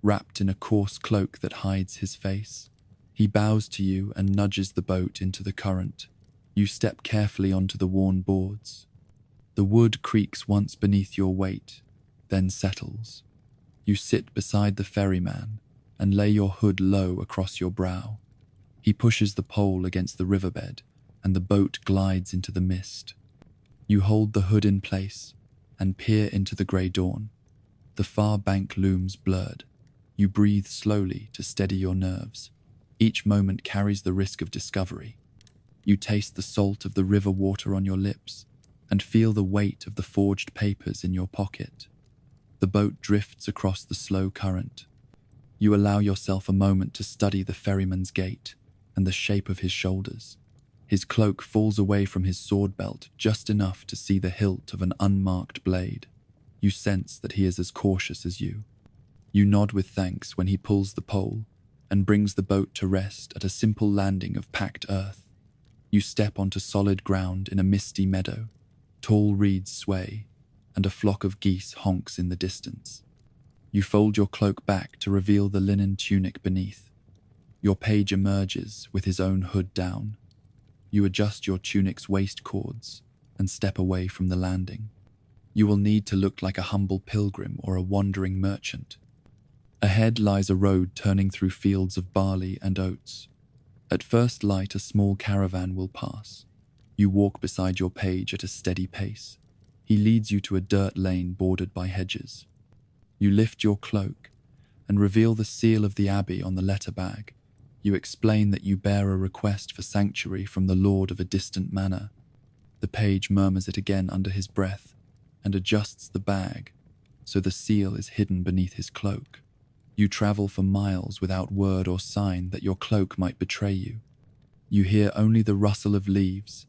Speaker 1: wrapped in a coarse cloak that hides his face. He bows to you and nudges the boat into the current. You step carefully onto the worn boards. The wood creaks once beneath your weight, then settles. You sit beside the ferryman and lay your hood low across your brow. He pushes the pole against the riverbed and the boat glides into the mist. You hold the hood in place and peer into the grey dawn. The far bank looms blurred. You breathe slowly to steady your nerves. Each moment carries the risk of discovery. You taste the salt of the river water on your lips and feel the weight of the forged papers in your pocket. The boat drifts across the slow current. You allow yourself a moment to study the ferryman's gait and the shape of his shoulders. His cloak falls away from his sword belt just enough to see the hilt of an unmarked blade. You sense that he is as cautious as you. You nod with thanks when he pulls the pole and brings the boat to rest at a simple landing of packed earth. You step onto solid ground in a misty meadow. Tall reeds sway, and a flock of geese honks in the distance. You fold your cloak back to reveal the linen tunic beneath. Your page emerges with his own hood down. You adjust your tunic's waist cords and step away from the landing. You will need to look like a humble pilgrim or a wandering merchant. Ahead lies a road turning through fields of barley and oats. At first light, a small caravan will pass. You walk beside your page at a steady pace. He leads you to a dirt lane bordered by hedges. You lift your cloak and reveal the seal of the abbey on the letter bag. You explain that you bear a request for sanctuary from the lord of a distant manor. The page murmurs it again under his breath and adjusts the bag so the seal is hidden beneath his cloak. You travel for miles without word or sign that your cloak might betray you. You hear only the rustle of leaves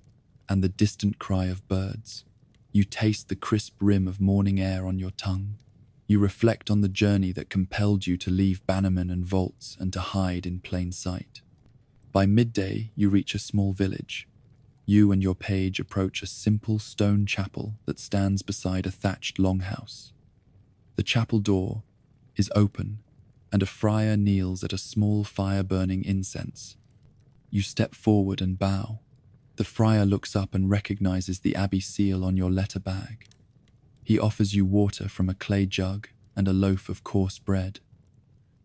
Speaker 1: and the distant cry of birds. You taste the crisp rim of morning air on your tongue. You reflect on the journey that compelled you to leave bannermen and vaults and to hide in plain sight. By midday, you reach a small village. You and your page approach a simple stone chapel that stands beside a thatched longhouse. The chapel door is open, and a friar kneels at a small fire burning incense. You step forward and bow. The friar looks up and recognizes the abbey seal on your letter bag. He offers you water from a clay jug and a loaf of coarse bread.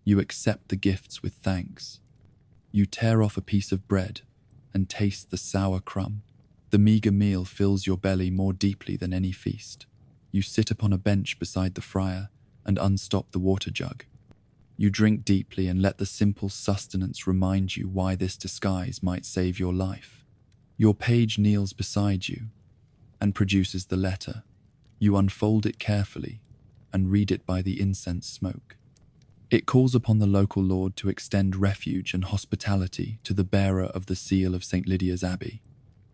Speaker 1: You accept the gifts with thanks. You tear off a piece of bread and taste the sour crumb. The meager meal fills your belly more deeply than any feast. You sit upon a bench beside the friar and unstop the water jug. You drink deeply and let the simple sustenance remind you why this disguise might save your life. Your page kneels beside you and produces the letter. You unfold it carefully and read it by the incense smoke. It calls upon the local lord to extend refuge and hospitality to the bearer of the seal of St. Lydia's Abbey.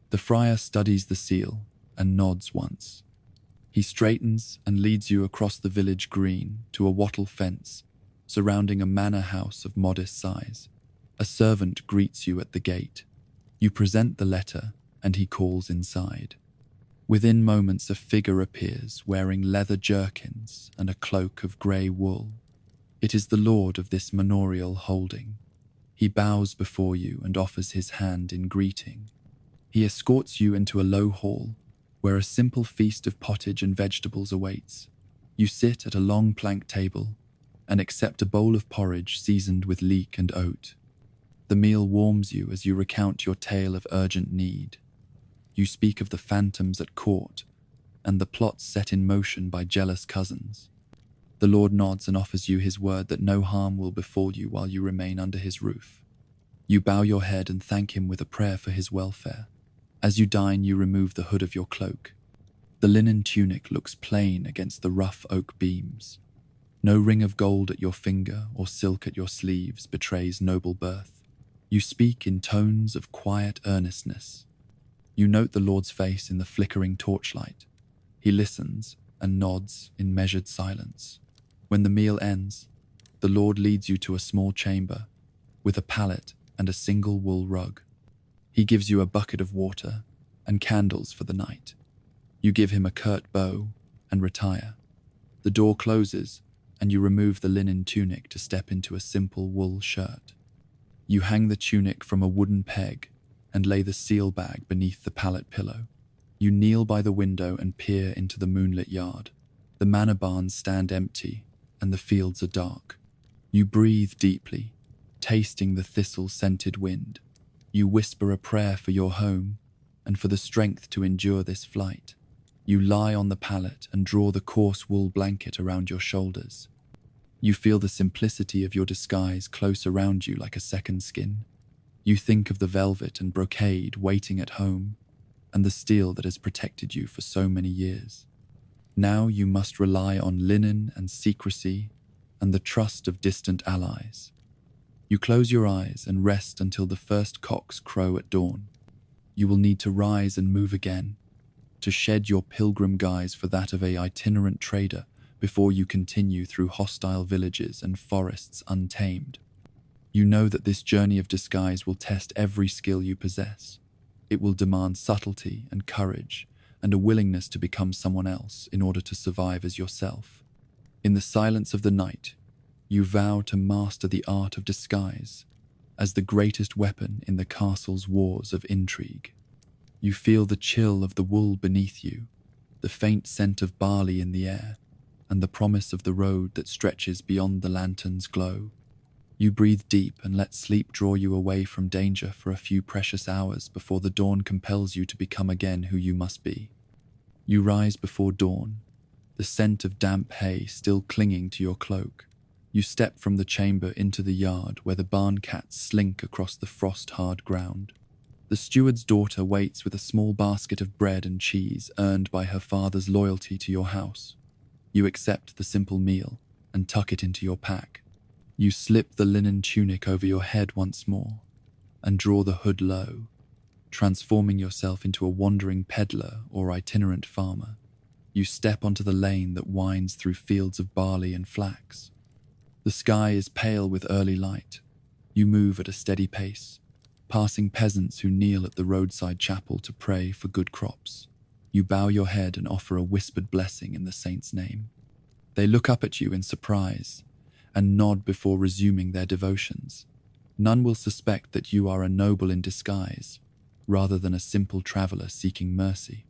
Speaker 1: The friar studies the seal and nods once. He straightens and leads you across the village green to a wattle fence surrounding a manor house of modest size. A servant greets you at the gate. You present the letter and he calls inside. Within moments a figure appears wearing leather jerkins and a cloak of grey wool. It is the lord of this manorial holding. He bows before you and offers his hand in greeting. He escorts you into a low hall where a simple feast of pottage and vegetables awaits. You sit at a long plank table and accept a bowl of porridge seasoned with leek and oat. The meal warms you as you recount your tale of urgent need. You speak of the phantoms at court and the plots set in motion by jealous cousins. The Lord nods and offers you his word that no harm will befall you while you remain under his roof. You bow your head and thank him with a prayer for his welfare. As you dine, you remove the hood of your cloak. The linen tunic looks plain against the rough oak beams. No ring of gold at your finger or silk at your sleeves betrays noble birth. You speak in tones of quiet earnestness. You note the Lord's face in the flickering torchlight. He listens and nods in measured silence. When the meal ends, the Lord leads you to a small chamber with a pallet and a single wool rug. He gives you a bucket of water and candles for the night. You give him a curt bow and retire. The door closes and you remove the linen tunic to step into a simple wool shirt. You hang the tunic from a wooden peg and lay the seal bag beneath the pallet pillow. You kneel by the window and peer into the moonlit yard. The manor barns stand empty and the fields are dark. You breathe deeply, tasting the thistle-scented wind. You whisper a prayer for your home and for the strength to endure this flight. You lie on the pallet and draw the coarse wool blanket around your shoulders. You feel the simplicity of your disguise close around you like a second skin. You think of the velvet and brocade waiting at home and the steel that has protected you for so many years. Now you must rely on linen and secrecy and the trust of distant allies. You close your eyes and rest until the first cocks crow at dawn. You will need to rise and move again, to shed your pilgrim guise for that of an itinerant trader before you continue through hostile villages and forests untamed. You know that this journey of disguise will test every skill you possess. It will demand subtlety and courage and a willingness to become someone else in order to survive as yourself. In the silence of the night, you vow to master the art of disguise as the greatest weapon in the castle's wars of intrigue. You feel the chill of the wool beneath you, the faint scent of barley in the air, and the promise of the road that stretches beyond the lantern's glow. You breathe deep and let sleep draw you away from danger for a few precious hours before the dawn compels you to become again who you must be. You rise before dawn, the scent of damp hay still clinging to your cloak. You step from the chamber into the yard where the barn cats slink across the frost-hard ground. The steward's daughter waits with a small basket of bread and cheese earned by her father's loyalty to your house. You accept the simple meal and tuck it into your pack. You slip the linen tunic over your head once more and draw the hood low, transforming yourself into a wandering peddler or itinerant farmer. You step onto the lane that winds through fields of barley and flax. The sky is pale with early light. You move at a steady pace, passing peasants who kneel at the roadside chapel to pray for good crops. You bow your head and offer a whispered blessing in the saint's name. They look up at you in surprise and nod before resuming their devotions. None will suspect that you are a noble in disguise, rather than a simple traveler seeking mercy.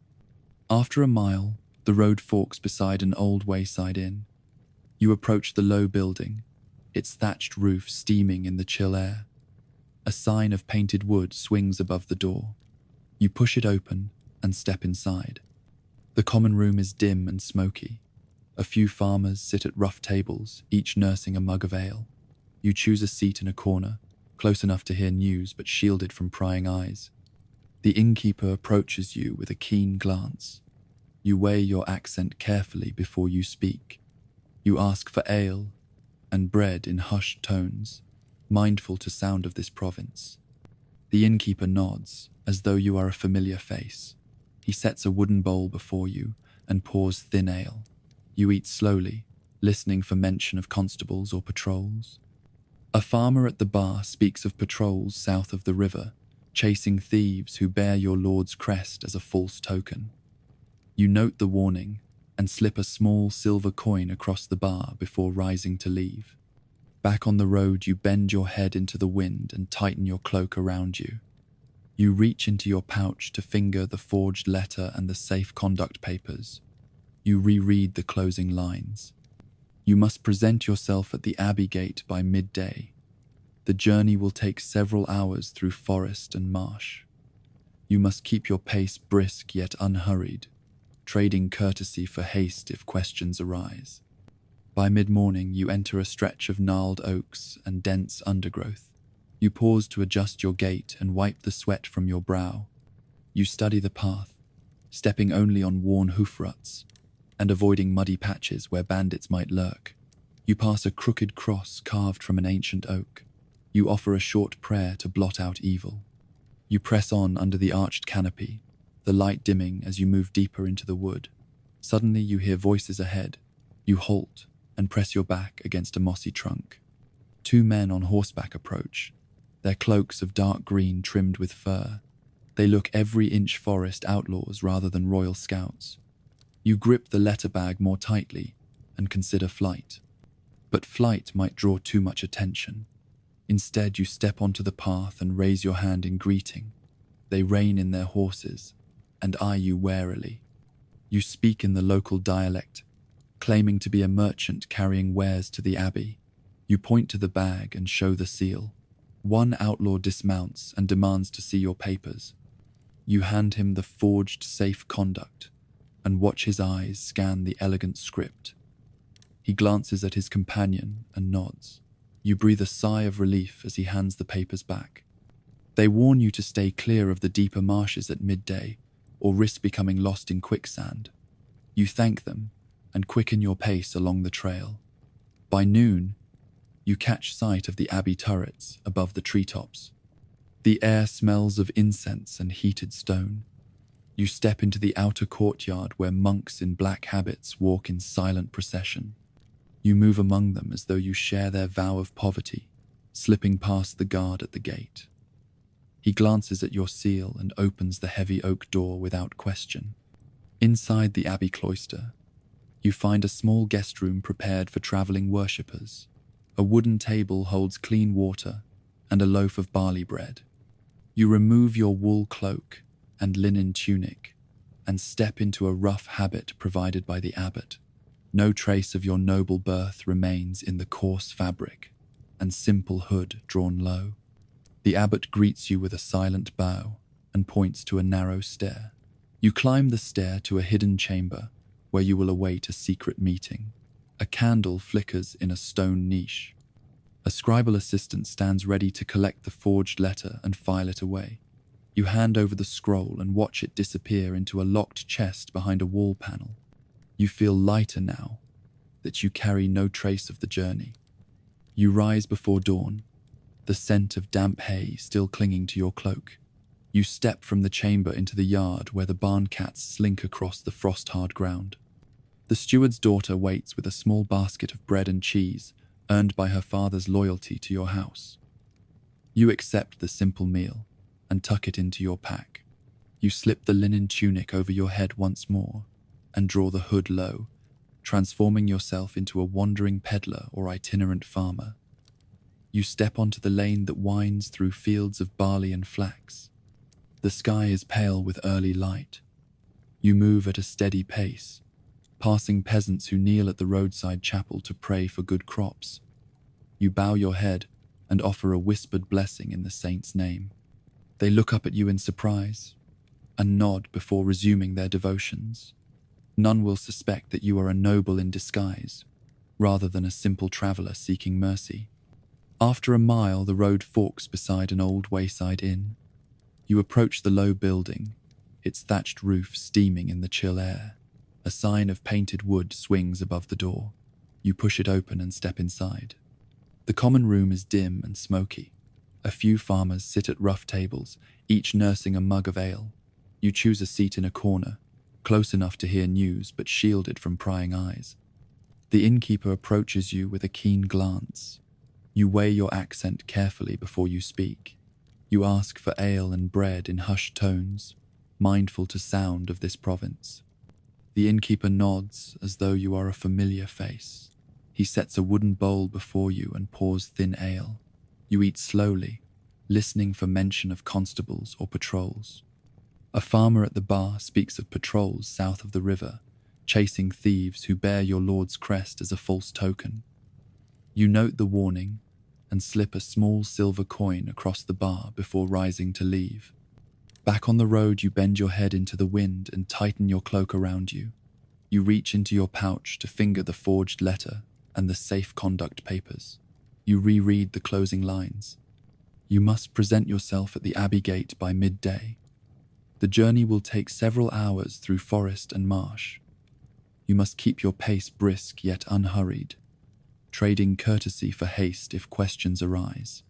Speaker 1: After a mile, the road forks beside an old wayside inn. You approach the low building, its thatched roof steaming in the chill air. A sign of painted wood swings above the door. You push it open and step inside. The common room is dim and smoky. A few farmers sit at rough tables, each nursing a mug of ale. You choose a seat in a corner, close enough to hear news but shielded from prying eyes. The innkeeper approaches you with a keen glance. You weigh your accent carefully before you speak. You ask for ale and bread in hushed tones, mindful to sound of this province. The innkeeper nods, as though you are a familiar face. He sets a wooden bowl before you and pours thin ale. You eat slowly, listening for mention of constables or patrols. A farmer at the bar speaks of patrols south of the river, chasing thieves who bear your lord's crest as a false token. You note the warning and slip a small silver coin across the bar before rising to leave. Back on the road, you bend your head into the wind and tighten your cloak around you. You reach into your pouch to finger the forged letter and the safe conduct papers. You reread the closing lines. You must present yourself at the Abbey gate by midday. The journey will take several hours through forest and marsh. You must keep your pace brisk yet unhurried, trading courtesy for haste if questions arise. By mid-morning, you enter a stretch of gnarled oaks and dense undergrowth. You pause to adjust your gait and wipe the sweat from your brow. You study the path, stepping only on worn hoof ruts and avoiding muddy patches where bandits might lurk. You pass a crooked cross carved from an ancient oak. You offer a short prayer to blot out evil. You press on under the arched canopy, the light dimming as you move deeper into the wood. Suddenly you hear voices ahead. You halt and press your back against a mossy trunk. Two men on horseback approach, their cloaks of dark green trimmed with fur. They look every inch forest outlaws rather than royal scouts. You grip the letter bag more tightly and consider flight. But flight might draw too much attention. Instead, you step onto the path and raise your hand in greeting. They rein in their horses and eye you warily. You speak in the local dialect, claiming to be a merchant carrying wares to the abbey. You point to the bag and show the seal. One outlaw dismounts and demands to see your papers. You hand him the forged safe conduct and watch his eyes scan the elegant script. He glances at his companion and nods. You breathe a sigh of relief as he hands the papers back. They warn you to stay clear of the deeper marshes at midday or risk becoming lost in quicksand. You thank them and quicken your pace along the trail. By noon, you catch sight of the abbey turrets above the treetops. The air smells of incense and heated stone. You step into the outer courtyard where monks in black habits walk in silent procession. You move among them as though you share their vow of poverty, slipping past the guard at the gate. He glances at your seal and opens the heavy oak door without question. Inside the abbey cloister, you find a small guest room prepared for traveling worshippers. A wooden table holds clean water and a loaf of barley bread. You remove your wool cloak and linen tunic and step into a rough habit provided by the abbot. No trace of your noble birth remains in the coarse fabric and simple hood drawn low. The abbot greets you with a silent bow and points to a narrow stair. You climb the stair to a hidden chamber where you will await a secret meeting. A candle flickers in a stone niche. A scribal assistant stands ready to collect the forged letter and file it away. You hand over the scroll and watch it disappear into a locked chest behind a wall panel. You feel lighter now that you carry no trace of the journey. You rise before dawn, the scent of damp hay still clinging to your cloak. You step from the chamber into the yard where the barn cats slink across the frost-hard ground. The steward's daughter waits with a small basket of bread and cheese earned by her father's loyalty to your house. You accept the simple meal, and tuck it into your pack. You slip the linen tunic over your head once more and draw the hood low, transforming yourself into a wandering peddler or itinerant farmer. You step onto the lane that winds through fields of barley and flax. The sky is pale with early light. You move at a steady pace, passing peasants who kneel at the roadside chapel to pray for good crops. You bow your head and offer a whispered blessing in the saint's name. They look up at you in surprise and nod before resuming their devotions. None will suspect that you are a noble in disguise, rather than a simple traveler seeking mercy. After a mile, the road forks beside an old wayside inn. You approach the low building, its thatched roof steaming in the chill air. A sign of painted wood swings above the door. You push it open and step inside. The common room is dim and smoky. A few farmers sit at rough tables, each nursing a mug of ale. You choose a seat in a corner, close enough to hear news but shielded from prying eyes. The innkeeper approaches you with a keen glance. You weigh your accent carefully before you speak. You ask for ale and bread in hushed tones, mindful to sound of this province. The innkeeper nods as though you are a familiar face. He sets a wooden bowl before you and pours thin ale. You eat slowly, listening for mention of constables or patrols. A farmer at the bar speaks of patrols south of the river, chasing thieves who bear your lord's crest as a false token. You note the warning and slip a small silver coin across the bar before rising to leave. Back on the road, you bend your head into the wind and tighten your cloak around you. You reach into your pouch to finger the forged letter and the safe conduct papers. You reread the closing lines. You must present yourself at the Abbey Gate by midday. The journey will take several hours through forest and marsh. You must keep your pace brisk yet unhurried, trading courtesy for haste if questions arise.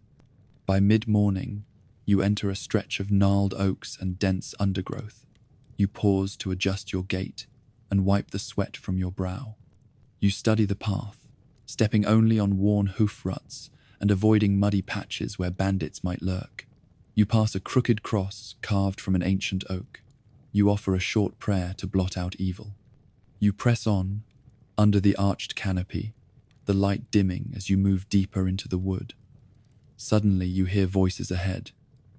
Speaker 1: By mid-morning, you enter a stretch of gnarled oaks and dense undergrowth. You pause to adjust your gait and wipe the sweat from your brow. You study the path, stepping only on worn hoof ruts and avoiding muddy patches where bandits might lurk. You pass a crooked cross carved from an ancient oak. You offer a short prayer to blot out evil. You press on, under the arched canopy, the light dimming as you move deeper into the wood. Suddenly you hear voices ahead.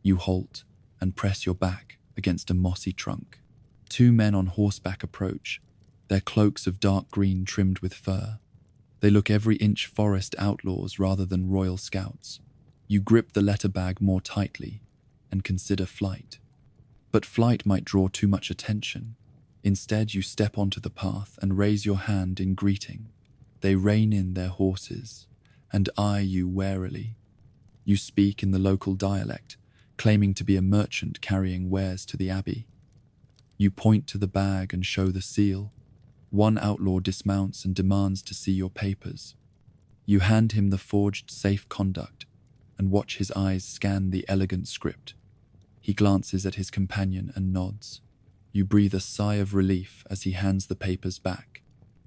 Speaker 1: You halt and press your back against a mossy trunk. Two men on horseback approach, their cloaks of dark green trimmed with fur. They look every inch forest outlaws rather than royal scouts. You grip the letter bag more tightly and consider flight. But flight might draw too much attention. Instead, you step onto the path and raise your hand in greeting. They rein in their horses and eye you warily. You speak in the local dialect, claiming to be a merchant carrying wares to the abbey. You point to the bag and show the seal. One outlaw dismounts and demands to see your papers. You hand him the forged safe conduct and watch his eyes scan the elegant script. He glances at his companion and nods. You breathe a sigh of relief as he hands the papers back.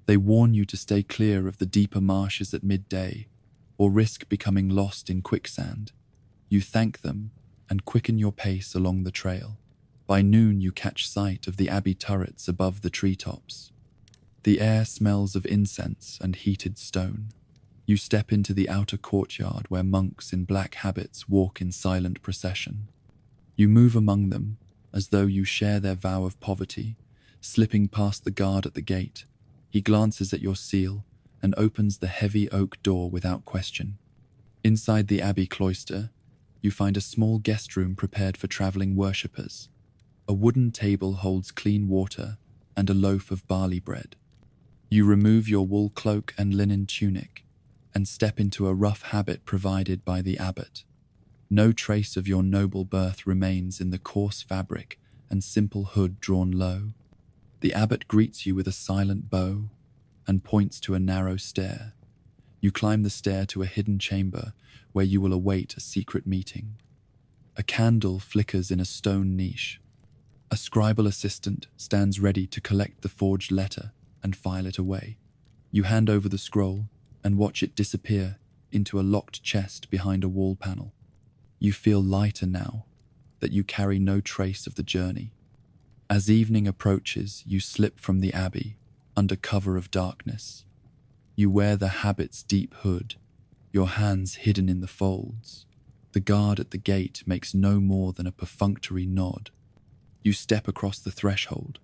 Speaker 1: They warn you to stay clear of the deeper marshes at midday, or risk becoming lost in quicksand. You thank them and quicken your pace along the trail. By noon you catch sight of the abbey turrets above the treetops. The air smells of incense and heated stone. You step into the outer courtyard where monks in black habits walk in silent procession. You move among them as though you share their vow of poverty, slipping past the guard at the gate. He glances at your seal and opens the heavy oak door without question. Inside the abbey cloister, you find a small guest room prepared for traveling worshippers. A wooden table holds clean water and a loaf of barley bread. You remove your wool cloak and linen tunic and step into a rough habit provided by the abbot. No trace of your noble birth remains in the coarse fabric and simple hood drawn low. The abbot greets you with a silent bow and points to a narrow stair. You climb the stair to a hidden chamber where you will await a secret meeting. A candle flickers in a stone niche. A scribal assistant stands ready to collect the forged letter and file it away. You hand over the scroll and watch it disappear into a locked chest behind a wall panel. You feel lighter now, that you carry no trace of the journey. As evening approaches, you slip from the abbey, under cover of darkness. You wear the habit's deep hood, your hands hidden in the folds. The guard at the gate makes no more than a perfunctory nod. You step across the threshold,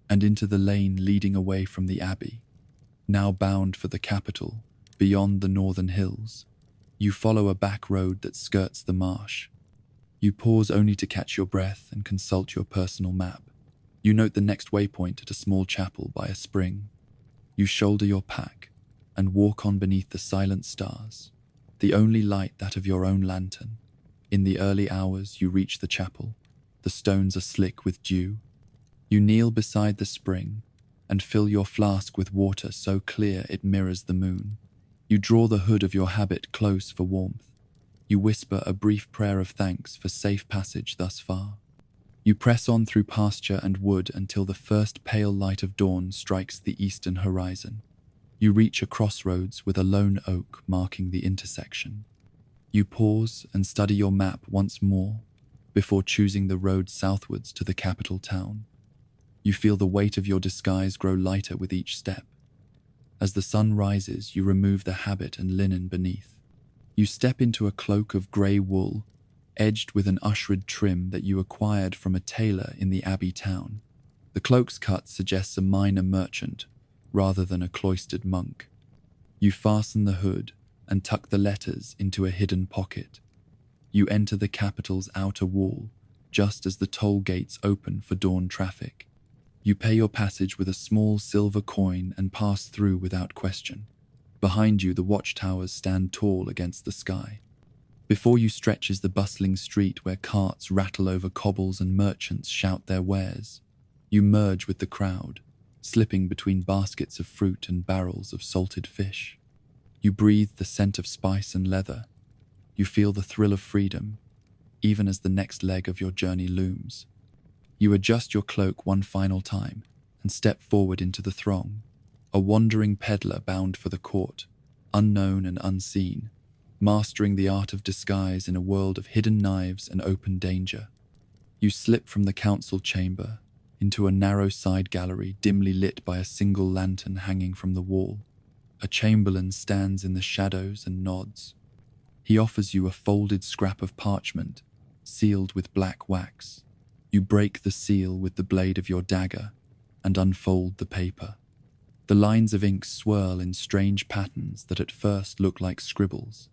Speaker 1: and into the lane leading away from the abbey, now bound for the capital, beyond the northern hills. You follow a back road that skirts the marsh. You pause only to catch your breath and consult your personal map. You note the next waypoint at a small chapel by a spring. You shoulder your pack and walk on beneath the silent stars, the only light that of your own lantern. In the early hours, you reach the chapel. The stones are slick with dew. You kneel beside the spring and fill your flask with water so clear it mirrors the moon. You draw the hood of your habit close for warmth. You whisper a brief prayer of thanks for safe passage thus far. You press on through pasture and wood until the first pale light of dawn strikes the eastern horizon. You reach a crossroads with a lone oak marking the intersection. You pause and study your map once more before choosing the road southwards to the capital town. You feel the weight of your disguise grow lighter with each step. As the sun rises, you remove the habit and linen beneath. You step into a cloak of grey wool, edged with an ushered trim that you acquired from a tailor in the abbey town. The cloak's cut suggests a minor merchant rather than a cloistered monk. You fasten the hood and tuck the letters into a hidden pocket. You enter the capital's outer wall just as the toll gates open for dawn traffic. You pay your passage with a small silver coin and pass through without question. Behind you, the watchtowers stand tall against the sky. Before you stretches the bustling street where carts rattle over cobbles and merchants shout their wares. You merge with the crowd, slipping between baskets of fruit and barrels of salted fish. You breathe the scent of spice and leather. You feel the thrill of freedom, even as the next leg of your journey looms. You adjust your cloak one final time and step forward into the throng, a wandering peddler bound for the court, unknown and unseen, mastering the art of disguise in a world of hidden knives and open danger. You slip from the council chamber into a narrow side gallery dimly lit by a single lantern hanging from the wall. A chamberlain stands in the shadows and nods. He offers you a folded scrap of parchment, sealed with black wax. You break the seal with the blade of your dagger and unfold the paper. The lines of ink swirl in strange patterns that at first look like scribbles.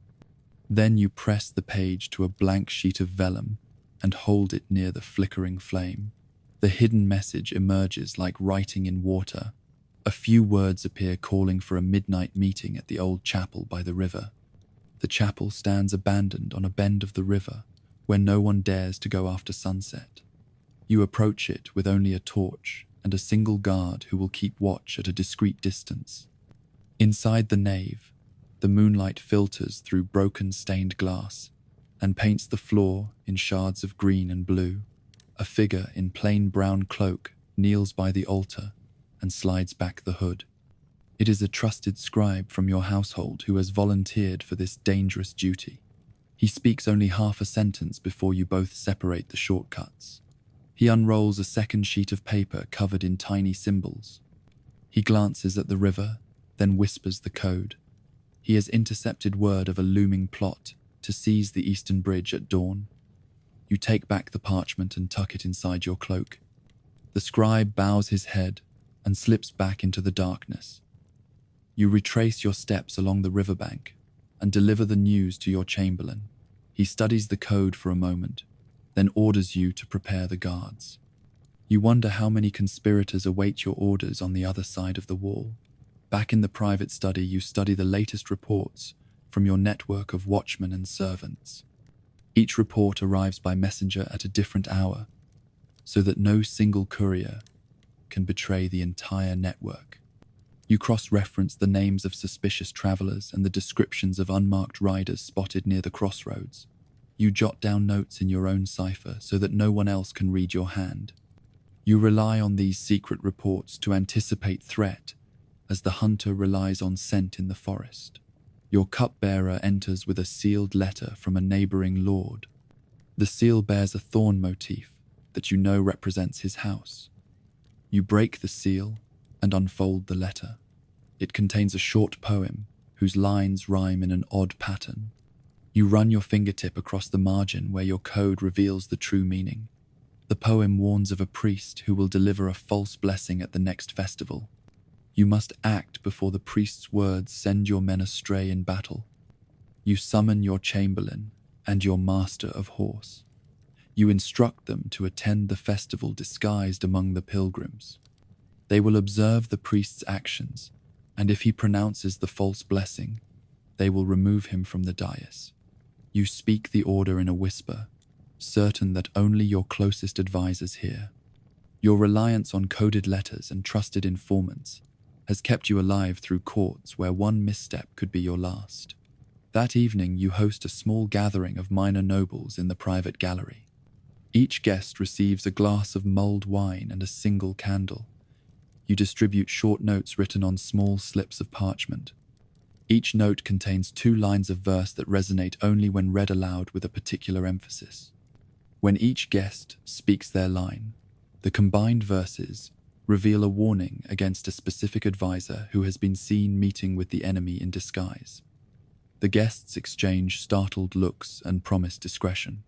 Speaker 1: Then you press the page to a blank sheet of vellum and hold it near the flickering flame. The hidden message emerges like writing in water. A few words appear calling for a midnight meeting at the old chapel by the river. The chapel stands abandoned on a bend of the river where no one dares to go after sunset. You approach it with only a torch and a single guard who will keep watch at a discreet distance. Inside the nave, the moonlight filters through broken stained glass and paints the floor in shards of green and blue. A figure in plain brown cloak kneels by the altar and slides back the hood. It is a trusted scribe from your household who has volunteered for this dangerous duty. He speaks only half a sentence before you both separate the shortcuts. He unrolls a second sheet of paper covered in tiny symbols. He glances at the river, then whispers the code. He has intercepted word of a looming plot to seize the eastern bridge at dawn. You take back the parchment and tuck it inside your cloak. The scribe bows his head and slips back into the darkness. You retrace your steps along the riverbank and deliver the news to your chamberlain. He studies the code for a moment, then orders you to prepare the guards. You wonder how many conspirators await your orders on the other side of the wall. Back in the private study, you study the latest reports from your network of watchmen and servants. Each report arrives by messenger at a different hour, so that no single courier can betray the entire network. You cross-reference the names of suspicious travelers and the descriptions of unmarked riders spotted near the crossroads. You jot down notes in your own cipher so that no one else can read your hand. You rely on these secret reports to anticipate threat, as the hunter relies on scent in the forest. Your cupbearer enters with a sealed letter from a neighboring lord. The seal bears a thorn motif that you know represents his house. You break the seal and unfold the letter. It contains a short poem whose lines rhyme in an odd pattern. You run your fingertip across the margin where your code reveals the true meaning. The poem warns of a priest who will deliver a false blessing at the next festival. You must act before the priest's words send your men astray in battle. You summon your chamberlain and your master of horse. You instruct them to attend the festival disguised among the pilgrims. They will observe the priest's actions, and if he pronounces the false blessing, they will remove him from the dais. You speak the order in a whisper, certain that only your closest advisors hear. Your reliance on coded letters and trusted informants has kept you alive through courts where one misstep could be your last. That evening, you host a small gathering of minor nobles in the private gallery. Each guest receives a glass of mulled wine and a single candle. You distribute short notes written on small slips of parchment. Each note contains 2 lines of verse that resonate only when read aloud with a particular emphasis. When each guest speaks their line, the combined verses reveal a warning against a specific advisor who has been seen meeting with the enemy in disguise. The guests exchange startled looks and promise discretion.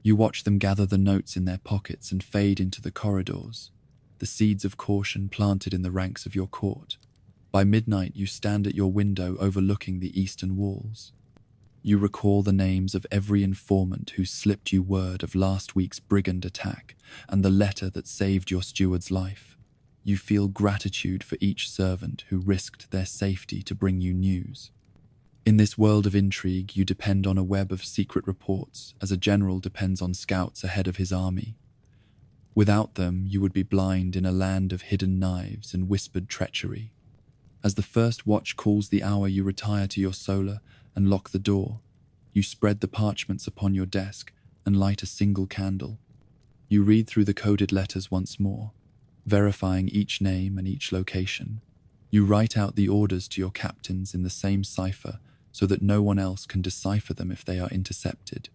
Speaker 1: You watch them gather the notes in their pockets and fade into the corridors, the seeds of caution planted in the ranks of your court. By midnight, you stand at your window overlooking the eastern walls. You recall the names of every informant who slipped you word of last week's brigand attack and the letter that saved your steward's life. You feel gratitude for each servant who risked their safety to bring you news. In this world of intrigue, you depend on a web of secret reports, as a general depends on scouts ahead of his army. Without them, you would be blind in a land of hidden knives and whispered treachery. As the first watch calls the hour, you retire to your solar and lock the door. You spread the parchments upon your desk and light a single candle. You read through the coded letters once more, verifying each name and each location. You write out the orders to your captains in the same cipher so that no one else can decipher them if they are intercepted.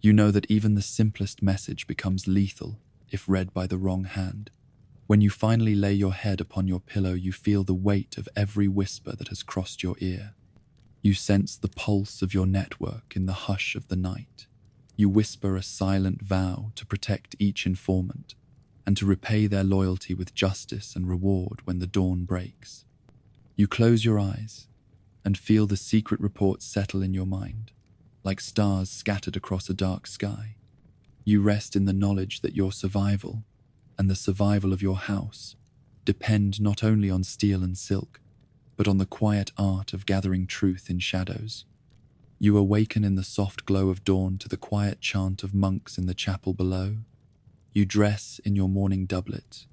Speaker 1: You know that even the simplest message becomes lethal if read by the wrong hand. When you finally lay your head upon your pillow, you feel the weight of every whisper that has crossed your ear. You sense the pulse of your network in the hush of the night. You whisper a silent vow to protect each informant and to repay their loyalty with justice and reward when the dawn breaks. You close your eyes and feel the secret reports settle in your mind, like stars scattered across a dark sky. You rest in the knowledge that your survival and the survival of your house depend not only on steel and silk, but on the quiet art of gathering truth in shadows. You awaken in the soft glow of dawn to the quiet chant of monks in the chapel below. You dress in your morning doublet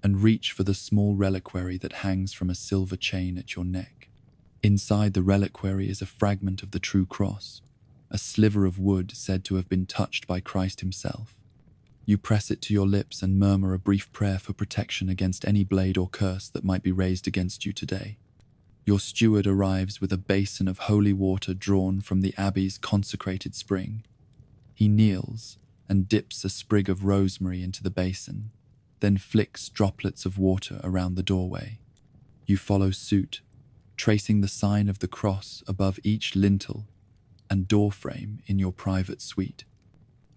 Speaker 1: and reach for the small reliquary that hangs from a silver chain at your neck. Inside the reliquary is a fragment of the true cross, a sliver of wood said to have been touched by Christ himself. You press it to your lips and murmur a brief prayer for protection against any blade or curse that might be raised against you today. Your steward arrives with a basin of holy water drawn from the abbey's consecrated spring. He kneels and dips a sprig of rosemary into the basin, then flicks droplets of water around the doorway. You follow suit, tracing the sign of the cross above each lintel and doorframe in your private suite.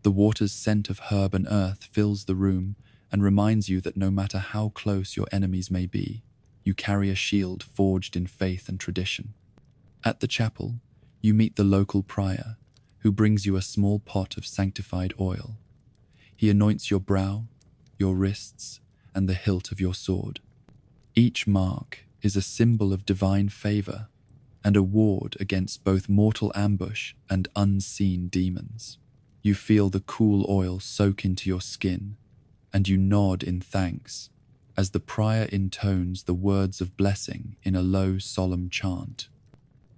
Speaker 1: The water's scent of herb and earth fills the room and reminds you that no matter how close your enemies may be, you carry a shield forged in faith and tradition. At the chapel, you meet the local prior, who brings you a small pot of sanctified oil. He anoints your brow, your wrists, and the hilt of your sword. Each mark is a symbol of divine favor and a ward against both mortal ambush and unseen demons. You feel the cool oil soak into your skin, and you nod in thanks as the prior intones the words of blessing in a low, solemn chant.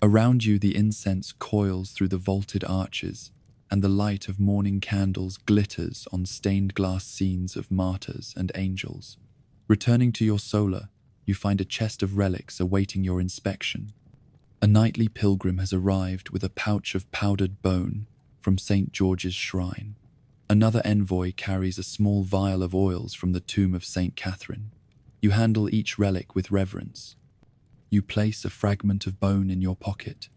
Speaker 1: Around you, the incense coils through the vaulted arches, and the light of morning candles glitters on stained glass scenes of martyrs and angels. Returning to your solar, you find a chest of relics awaiting your inspection. A nightly pilgrim has arrived with a pouch of powdered bone from St. George's Shrine. Another envoy carries a small vial of oils from the tomb of St. Catherine. You handle each relic with reverence. You place a fragment of bone in your pocket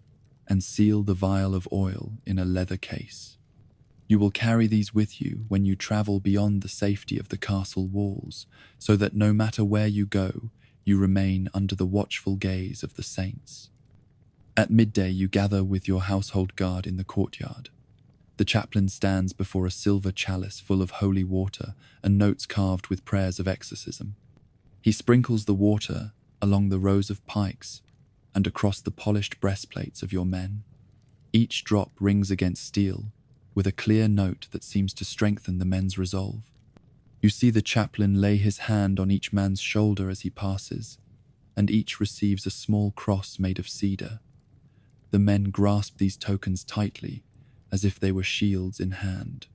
Speaker 1: and seal the vial of oil in a leather case. You will carry these with you when you travel beyond the safety of the castle walls, so that no matter where you go, you remain under the watchful gaze of the saints. At midday, you gather with your household guard in the courtyard. The chaplain stands before a silver chalice full of holy water and notes carved with prayers of exorcism. He sprinkles the water along the rows of pikes and across the polished breastplates of your men. Each drop rings against steel with a clear note that seems to strengthen the men's resolve. You see the chaplain lay his hand on each man's shoulder as he passes, and each receives a small cross made of cedar. The men grasp these tokens tightly, as if they were shields in hand.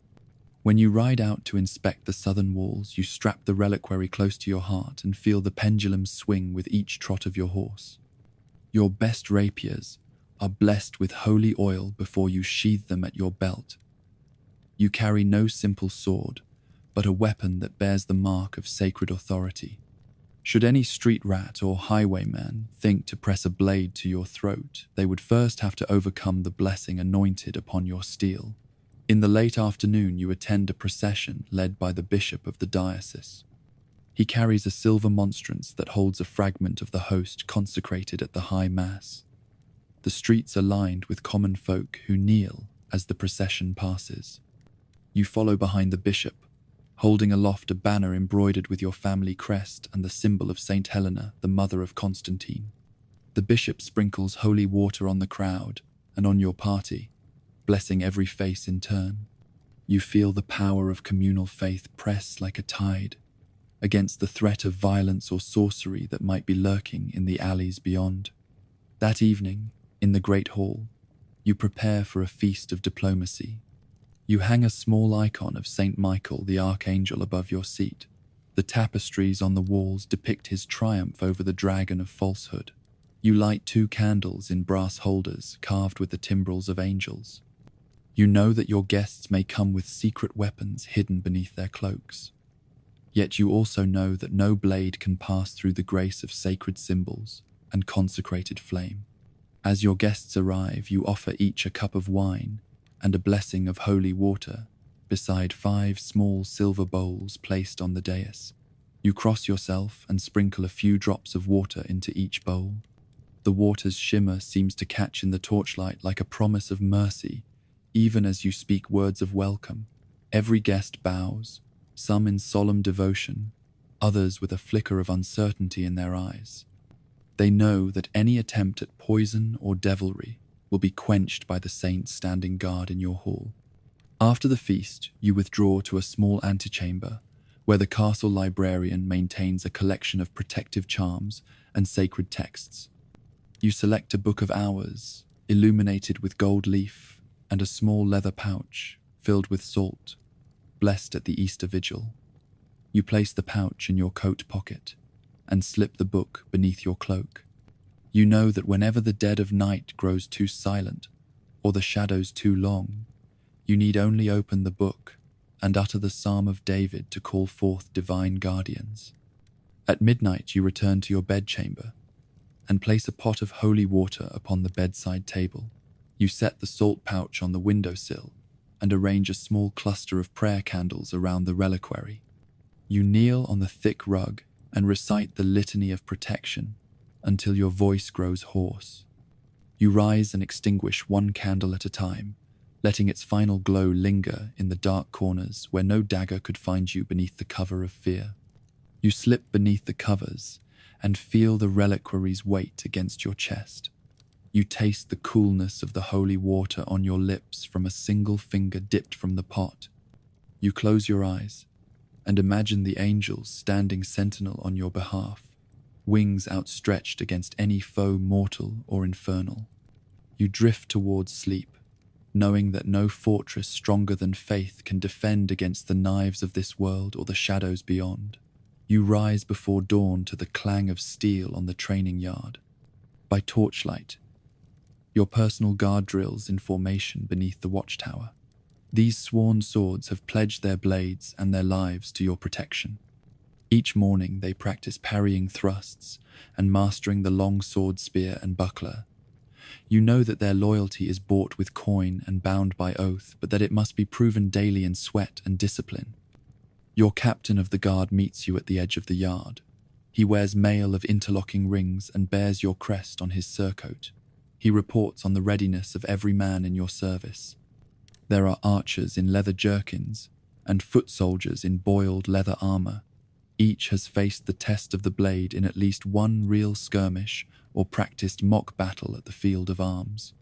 Speaker 1: When you ride out to inspect the southern walls, you strap the reliquary close to your heart and feel the pendulum swing with each trot of your horse. Your best rapiers are blessed with holy oil before you sheathe them at your belt. You carry no simple sword, but a weapon that bears the mark of sacred authority. Should any street rat or highwayman think to press a blade to your throat, they would first have to overcome the blessing anointed upon your steel. In the late afternoon, you attend a procession led by the bishop of the diocese. He carries a silver monstrance that holds a fragment of the host consecrated at the high mass. The streets are lined with common folk who kneel as the procession passes. You follow behind the bishop, holding aloft a banner embroidered with your family crest and the symbol of Saint Helena, the mother of Constantine. The bishop sprinkles holy water on the crowd and on your party, blessing every face in turn. You feel the power of communal faith press like a tide against the threat of violence or sorcery that might be lurking in the alleys beyond. That evening, in the great hall, you prepare for a feast of diplomacy. You hang a small icon of Saint Michael the Archangel above your seat. The tapestries on the walls depict his triumph over the dragon of falsehood. You light 2 candles in brass holders carved with the timbrels of angels. You know that your guests may come with secret weapons hidden beneath their cloaks. Yet you also know that no blade can pass through the grace of sacred symbols and consecrated flame. As your guests arrive, you offer each a cup of wine and a blessing of holy water beside 5 small silver bowls placed on the dais. You cross yourself and sprinkle a few drops of water into each bowl. The water's shimmer seems to catch in the torchlight like a promise of mercy, even as you speak words of welcome. Every guest bows, some in solemn devotion, others with a flicker of uncertainty in their eyes. They know that any attempt at poison or devilry will be quenched by the saints standing guard in your hall. After the feast, you withdraw to a small antechamber where the castle librarian maintains a collection of protective charms and sacred texts. You select a book of hours, illuminated with gold leaf, and a small leather pouch filled with salt, blessed at the Easter Vigil. You place the pouch in your coat pocket and slip the book beneath your cloak. You know that whenever the dead of night grows too silent or the shadows too long, you need only open the book and utter the Psalm of David to call forth divine guardians. At midnight, you return to your bedchamber and place a pot of holy water upon the bedside table. You set the salt pouch on the windowsill and arrange a small cluster of prayer candles around the reliquary. You kneel on the thick rug and recite the litany of protection until your voice grows hoarse. You rise and extinguish 1 candle at a time, letting its final glow linger in the dark corners where no dagger could find you beneath the cover of fear. You slip beneath the covers and feel the reliquary's weight against your chest. You taste the coolness of the holy water on your lips from a single finger dipped from the pot. You close your eyes and imagine the angels standing sentinel on your behalf, wings outstretched against any foe mortal or infernal. You drift towards sleep, knowing that no fortress stronger than faith can defend against the knives of this world or the shadows beyond. You rise before dawn to the clang of steel on the training yard. By torchlight, your personal guard drills in formation beneath the watchtower. These sworn swords have pledged their blades and their lives to your protection. Each morning they practice parrying thrusts and mastering the long sword, spear, and buckler. You know that their loyalty is bought with coin and bound by oath, but that it must be proven daily in sweat and discipline. Your captain of the guard meets you at the edge of the yard. He wears mail of interlocking rings and bears your crest on his surcoat. He reports on the readiness of every man in your service. There are archers in leather jerkins and foot soldiers in boiled leather armor. Each has faced the test of the blade in at least one real skirmish or practiced mock battle at the field of arms.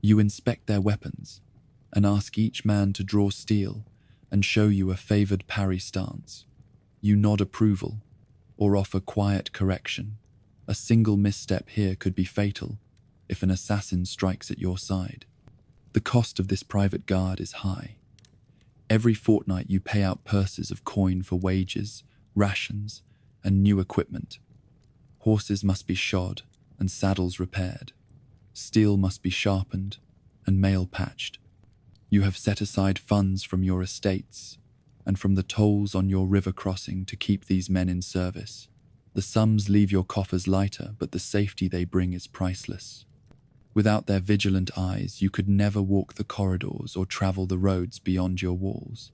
Speaker 1: You inspect their weapons and ask each man to draw steel and show you a favored parry stance. You nod approval or offer quiet correction. A single misstep here could be fatal if an assassin strikes at your side. The cost of this private guard is high. Every fortnight you pay out purses of coin for wages, rations, and new equipment. Horses must be shod and saddles repaired. Steel must be sharpened and mail patched. You have set aside funds from your estates and from the tolls on your river crossing to keep these men in service. The sums leave your coffers lighter, but the safety they bring is priceless. Without their vigilant eyes, you could never walk the corridors or travel the roads beyond your walls.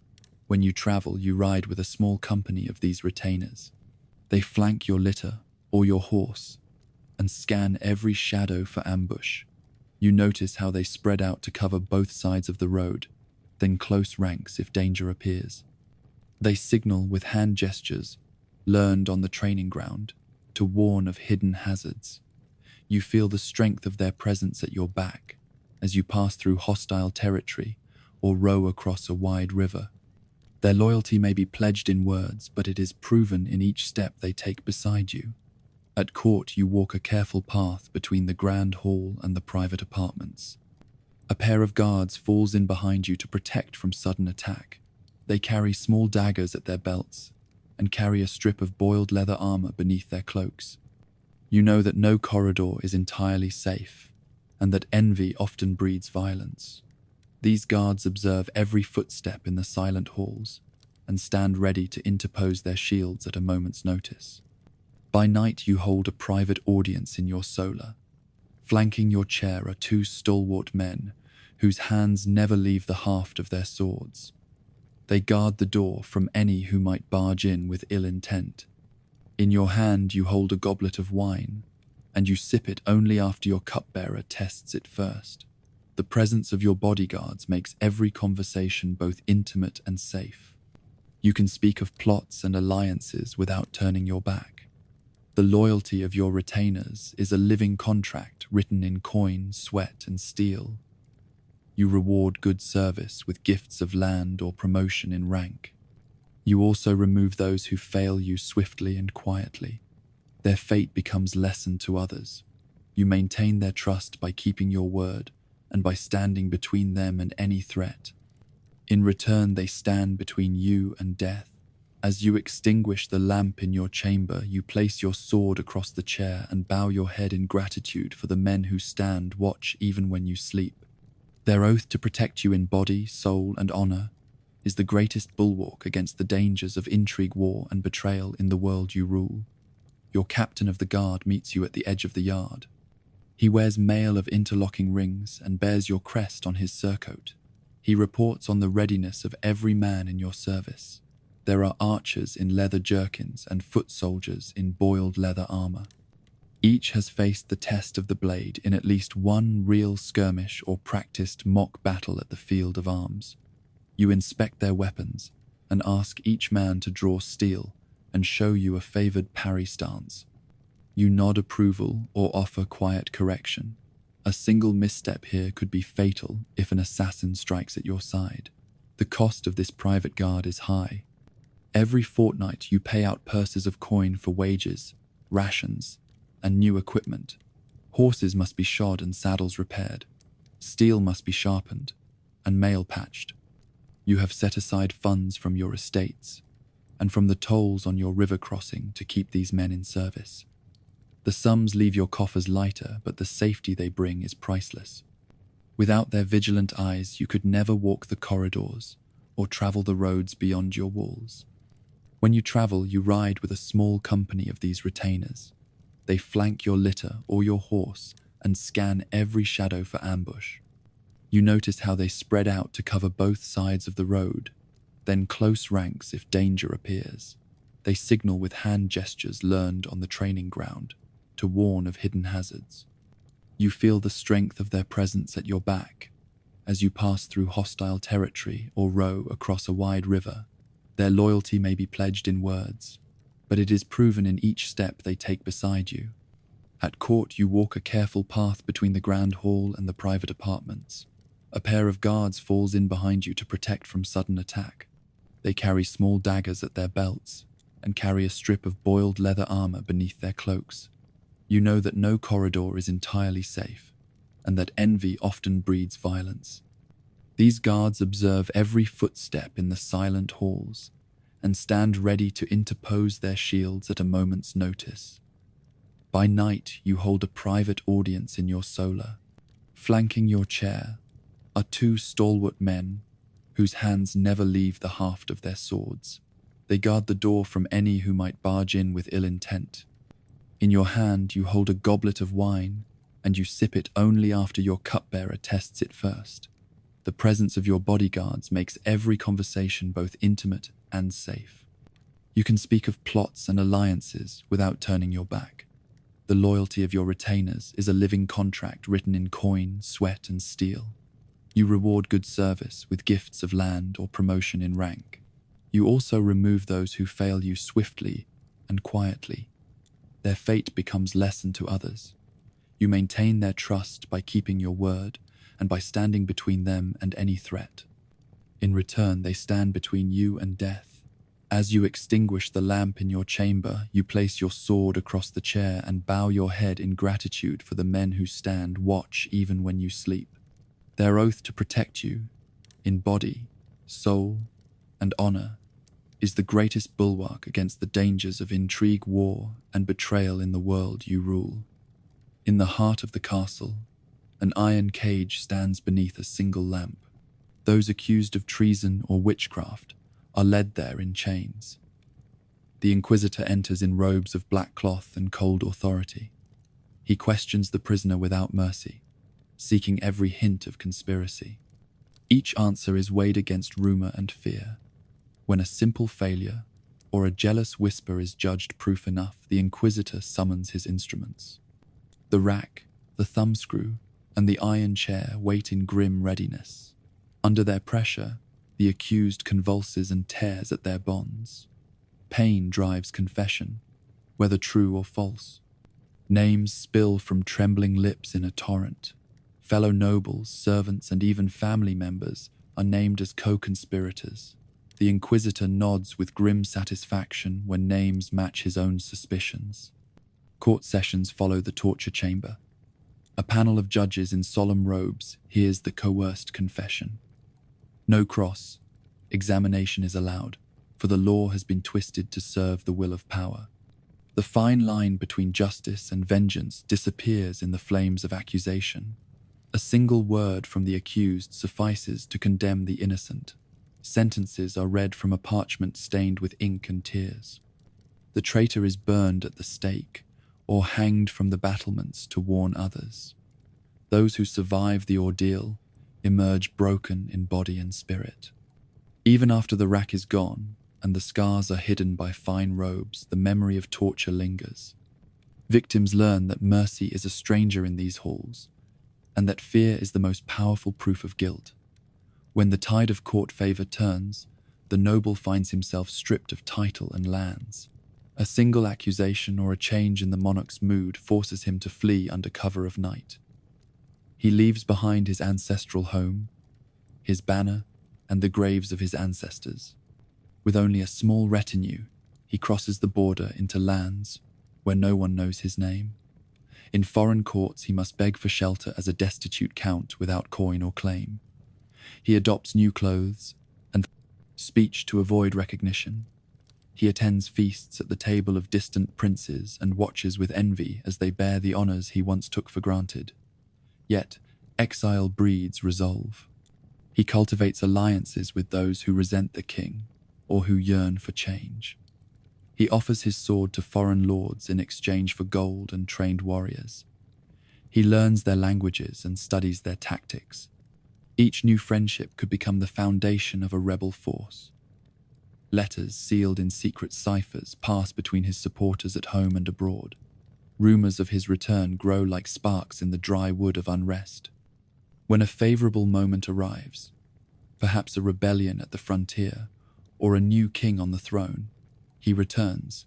Speaker 1: When you travel, you ride with a small company of these retainers. They flank your litter or your horse and scan every shadow for ambush. You notice how they spread out to cover both sides of the road, then close ranks if danger appears. They signal with hand gestures, learned on the training ground, to warn of hidden hazards. You feel the strength of their presence at your back as you pass through hostile territory or row across a wide river. Their loyalty may be pledged in words, but it is proven in each step they take beside you. At court, you walk a careful path between the grand hall and the private apartments. A pair of guards falls in behind you to protect from sudden attack. They carry small daggers at their belts and carry a strip of boiled leather armor beneath their cloaks. You know that no corridor is entirely safe and that envy often breeds violence. These guards observe every footstep in the silent halls and stand ready to interpose their shields at a moment's notice. By night, you hold a private audience in your solar. Flanking your chair are two stalwart men whose hands never leave the haft of their swords. They guard the door from any who might barge in with ill intent. In your hand, you hold a goblet of wine, and you sip it only after your cupbearer tests it first. The presence of your bodyguards makes every conversation both intimate and safe. You can speak of plots and alliances without turning your back. The loyalty of your retainers is a living contract written in coin, sweat, and steel. You reward good service with gifts of land or promotion in rank. You also remove those who fail you swiftly and quietly. Their fate becomes lesson to others. You maintain their trust by keeping your word and by standing between them and any threat. In return, they stand between you and death. As you extinguish the lamp in your chamber, you place your sword across the chair and bow your head in gratitude for the men who stand watch even when you sleep. Their oath to protect you in body, soul, and honor is the greatest bulwark against the dangers of intrigue, war, and betrayal in the world you rule. Your captain of the guard meets you at the edge of the yard. He wears mail of interlocking rings and bears your crest on his surcoat. He reports on the readiness of every man in your service. There are archers in leather jerkins and foot soldiers in boiled leather armor. Each has faced the test of the blade in at least one real skirmish or practiced mock battle at the field of arms. You inspect their weapons and ask each man to draw steel and show you a favored parry stance. You nod approval or offer quiet correction. A single misstep here could be fatal if an assassin strikes at your side. The cost of this private guard is high. Every fortnight you pay out purses of coin for wages, rations, and new equipment. Horses must be shod and saddles repaired. Steel must be sharpened and mail patched. You have set aside funds from your estates and from the tolls on your river crossing to keep these men in service. The sums leave your coffers lighter, but the safety they bring is priceless. Without their vigilant eyes, you could never walk the corridors or travel the roads beyond your walls. When you travel, you ride with a small company of these retainers. They flank your litter or your horse and scan every shadow for ambush. You notice how they spread out to cover both sides of the road, then close ranks if danger appears. They signal with hand gestures learned on the training ground to warn of hidden hazards. You feel the strength of their presence at your back as you pass through hostile territory or row across a wide river. Their loyalty may be pledged in words, but it is proven in each step they take beside you. At court, you walk a careful path between the grand hall and the private apartments. A pair of guards falls in behind you to protect from sudden attack. They carry small daggers at their belts and carry a strip of boiled leather armor beneath their cloaks. You know that no corridor is entirely safe, and that envy often breeds violence. These guards observe every footstep in the silent halls and stand ready to interpose their shields at a moment's notice. By night, you hold a private audience in your solar. Flanking your chair are two stalwart men whose hands never leave the haft of their swords. They guard the door from any who might barge in with ill intent. In your hand, you hold a goblet of wine, and you sip it only after your cupbearer tests it first. The presence of your bodyguards makes every conversation both intimate and safe. You can speak of plots and alliances without turning your back. The loyalty of your retainers is a living contract written in coin, sweat, and steel. You reward good service with gifts of land or promotion in rank. You also remove those who fail you swiftly and quietly. Their fate becomes lesson to others. You maintain their trust by keeping your word and by standing between them and any threat. In return, they stand between you and death. As you extinguish the lamp in your chamber, you place your sword across the chair and bow your head in gratitude for the men who stand watch even when you sleep. Their oath to protect you, in body, soul, and honor, is the greatest bulwark against the dangers of intrigue, war, and betrayal in the world you rule. In the heart of the castle, an iron cage stands beneath a single lamp. Those accused of treason or witchcraft are led there in chains. The Inquisitor enters in robes of black cloth and cold authority. He questions the prisoner without mercy, seeking every hint of conspiracy. Each answer is weighed against rumor and fear. When a simple failure or a jealous whisper is judged proof enough, the Inquisitor summons his instruments. The rack, the thumbscrew, and the iron chair wait in grim readiness. Under their pressure, the accused convulses and tears at their bonds. Pain drives confession, whether true or false. Names spill from trembling lips in a torrent. Fellow nobles, servants, and even family members are named as co-conspirators. The Inquisitor nods with grim satisfaction when names match his own suspicions. Court sessions follow the torture chamber. A panel of judges in solemn robes hears the coerced confession. No cross-examination is allowed, for the law has been twisted to serve the will of power. The fine line between justice and vengeance disappears in the flames of accusation. A single word from the accused suffices to condemn the innocent. Sentences are read from a parchment stained with ink and tears. The traitor is burned at the stake or hanged from the battlements to warn others. Those who survive the ordeal emerge broken in body and spirit. Even after the rack is gone and the scars are hidden by fine robes, the memory of torture lingers. Victims learn that mercy is a stranger in these halls, and that fear is the most powerful proof of guilt. When the tide of court favor turns, the noble finds himself stripped of title and lands. A single accusation or a change in the monarch's mood forces him to flee under cover of night. He leaves behind his ancestral home, his banner, and the graves of his ancestors. With only a small retinue, he crosses the border into lands where no one knows his name. In foreign courts, he must beg for shelter as a destitute count without coin or claim. He adopts new clothes and speech to avoid recognition. He attends feasts at the table of distant princes and watches with envy as they bear the honors he once took for granted. Yet, Exile breeds resolve. He cultivates alliances with those who resent the king or who yearn for change. He offers his sword to foreign lords in exchange for gold and trained warriors. He learns their languages and studies their tactics. Each new friendship could become the foundation of a rebel force. Letters sealed in secret ciphers pass between his supporters at home and abroad. Rumors of his return grow like sparks in the dry wood of unrest. When a favorable moment arrives, perhaps a rebellion at the frontier or a new king on the throne, he returns.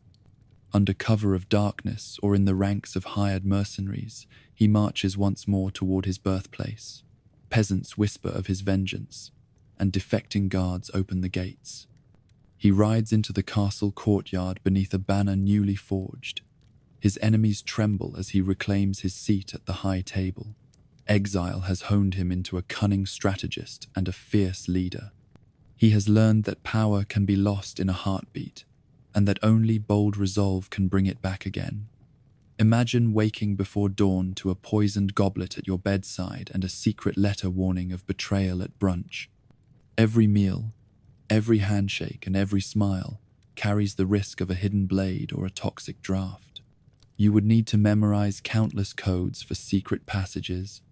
Speaker 1: Under cover of darkness or in the ranks of hired mercenaries, he marches once more toward his birthplace. Peasants whisper of his vengeance, and defecting guards open the gates. He rides into the castle courtyard beneath a banner newly forged. His enemies tremble as he reclaims his seat at the high table. Exile has honed him into a cunning strategist and a fierce leader. He has learned that power can be lost in a heartbeat, and that only bold resolve can bring it back again. Imagine waking before dawn to a poisoned goblet at your bedside and a secret letter warning of betrayal at brunch. Every meal, every handshake, and every smile carries the risk of a hidden blade or a toxic draft. You would need to memorize countless codes for secret passages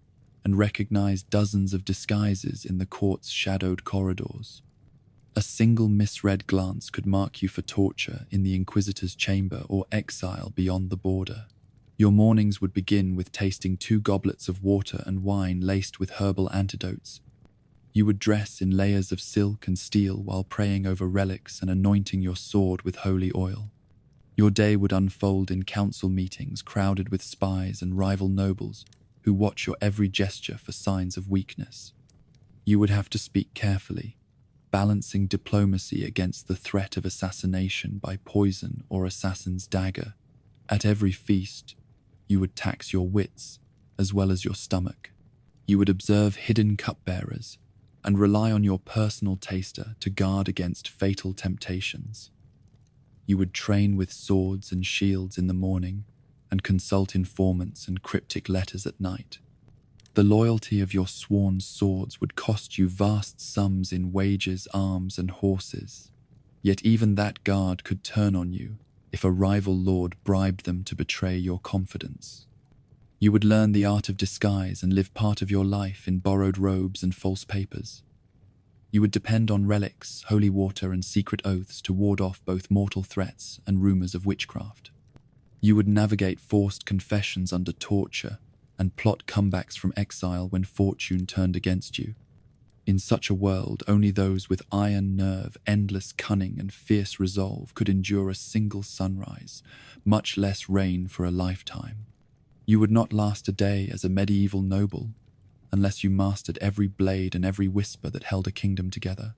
Speaker 1: and recognize dozens of disguises in the court's shadowed corridors. A single misread glance could mark you for torture in the Inquisitor's chamber or exile beyond the border. Your mornings would begin with tasting 2 goblets of water and wine laced with herbal antidotes. You would dress in layers of silk and steel while praying over relics and anointing your sword with holy oil. Your day would unfold in council meetings crowded with spies and rival nobles who watch your every gesture for signs of weakness. You would have to speak carefully, balancing diplomacy against the threat of assassination by poison or assassin's dagger. At every feast, you would tax your wits as well as your stomach. You would observe hidden cupbearers and rely on your personal taster to guard against fatal temptations. You would train with swords and shields in the morning and consult informants and cryptic letters at night. The loyalty of your sworn swords would cost you vast sums in wages, arms, and horses. Yet even that guard could turn on you if a rival lord bribed them to betray your confidence. You would learn the art of disguise and live part of your life in borrowed robes and false papers. You would depend on relics, holy water, and secret oaths to ward off both mortal threats and rumors of witchcraft. You would navigate forced confessions under torture and plot comebacks from exile when fortune turned against you. In such a world, only those with iron nerve, endless cunning, and fierce resolve could endure a single sunrise, much less reign for a lifetime. You would not last a day as a medieval noble unless you mastered every blade and every whisper that held a kingdom together.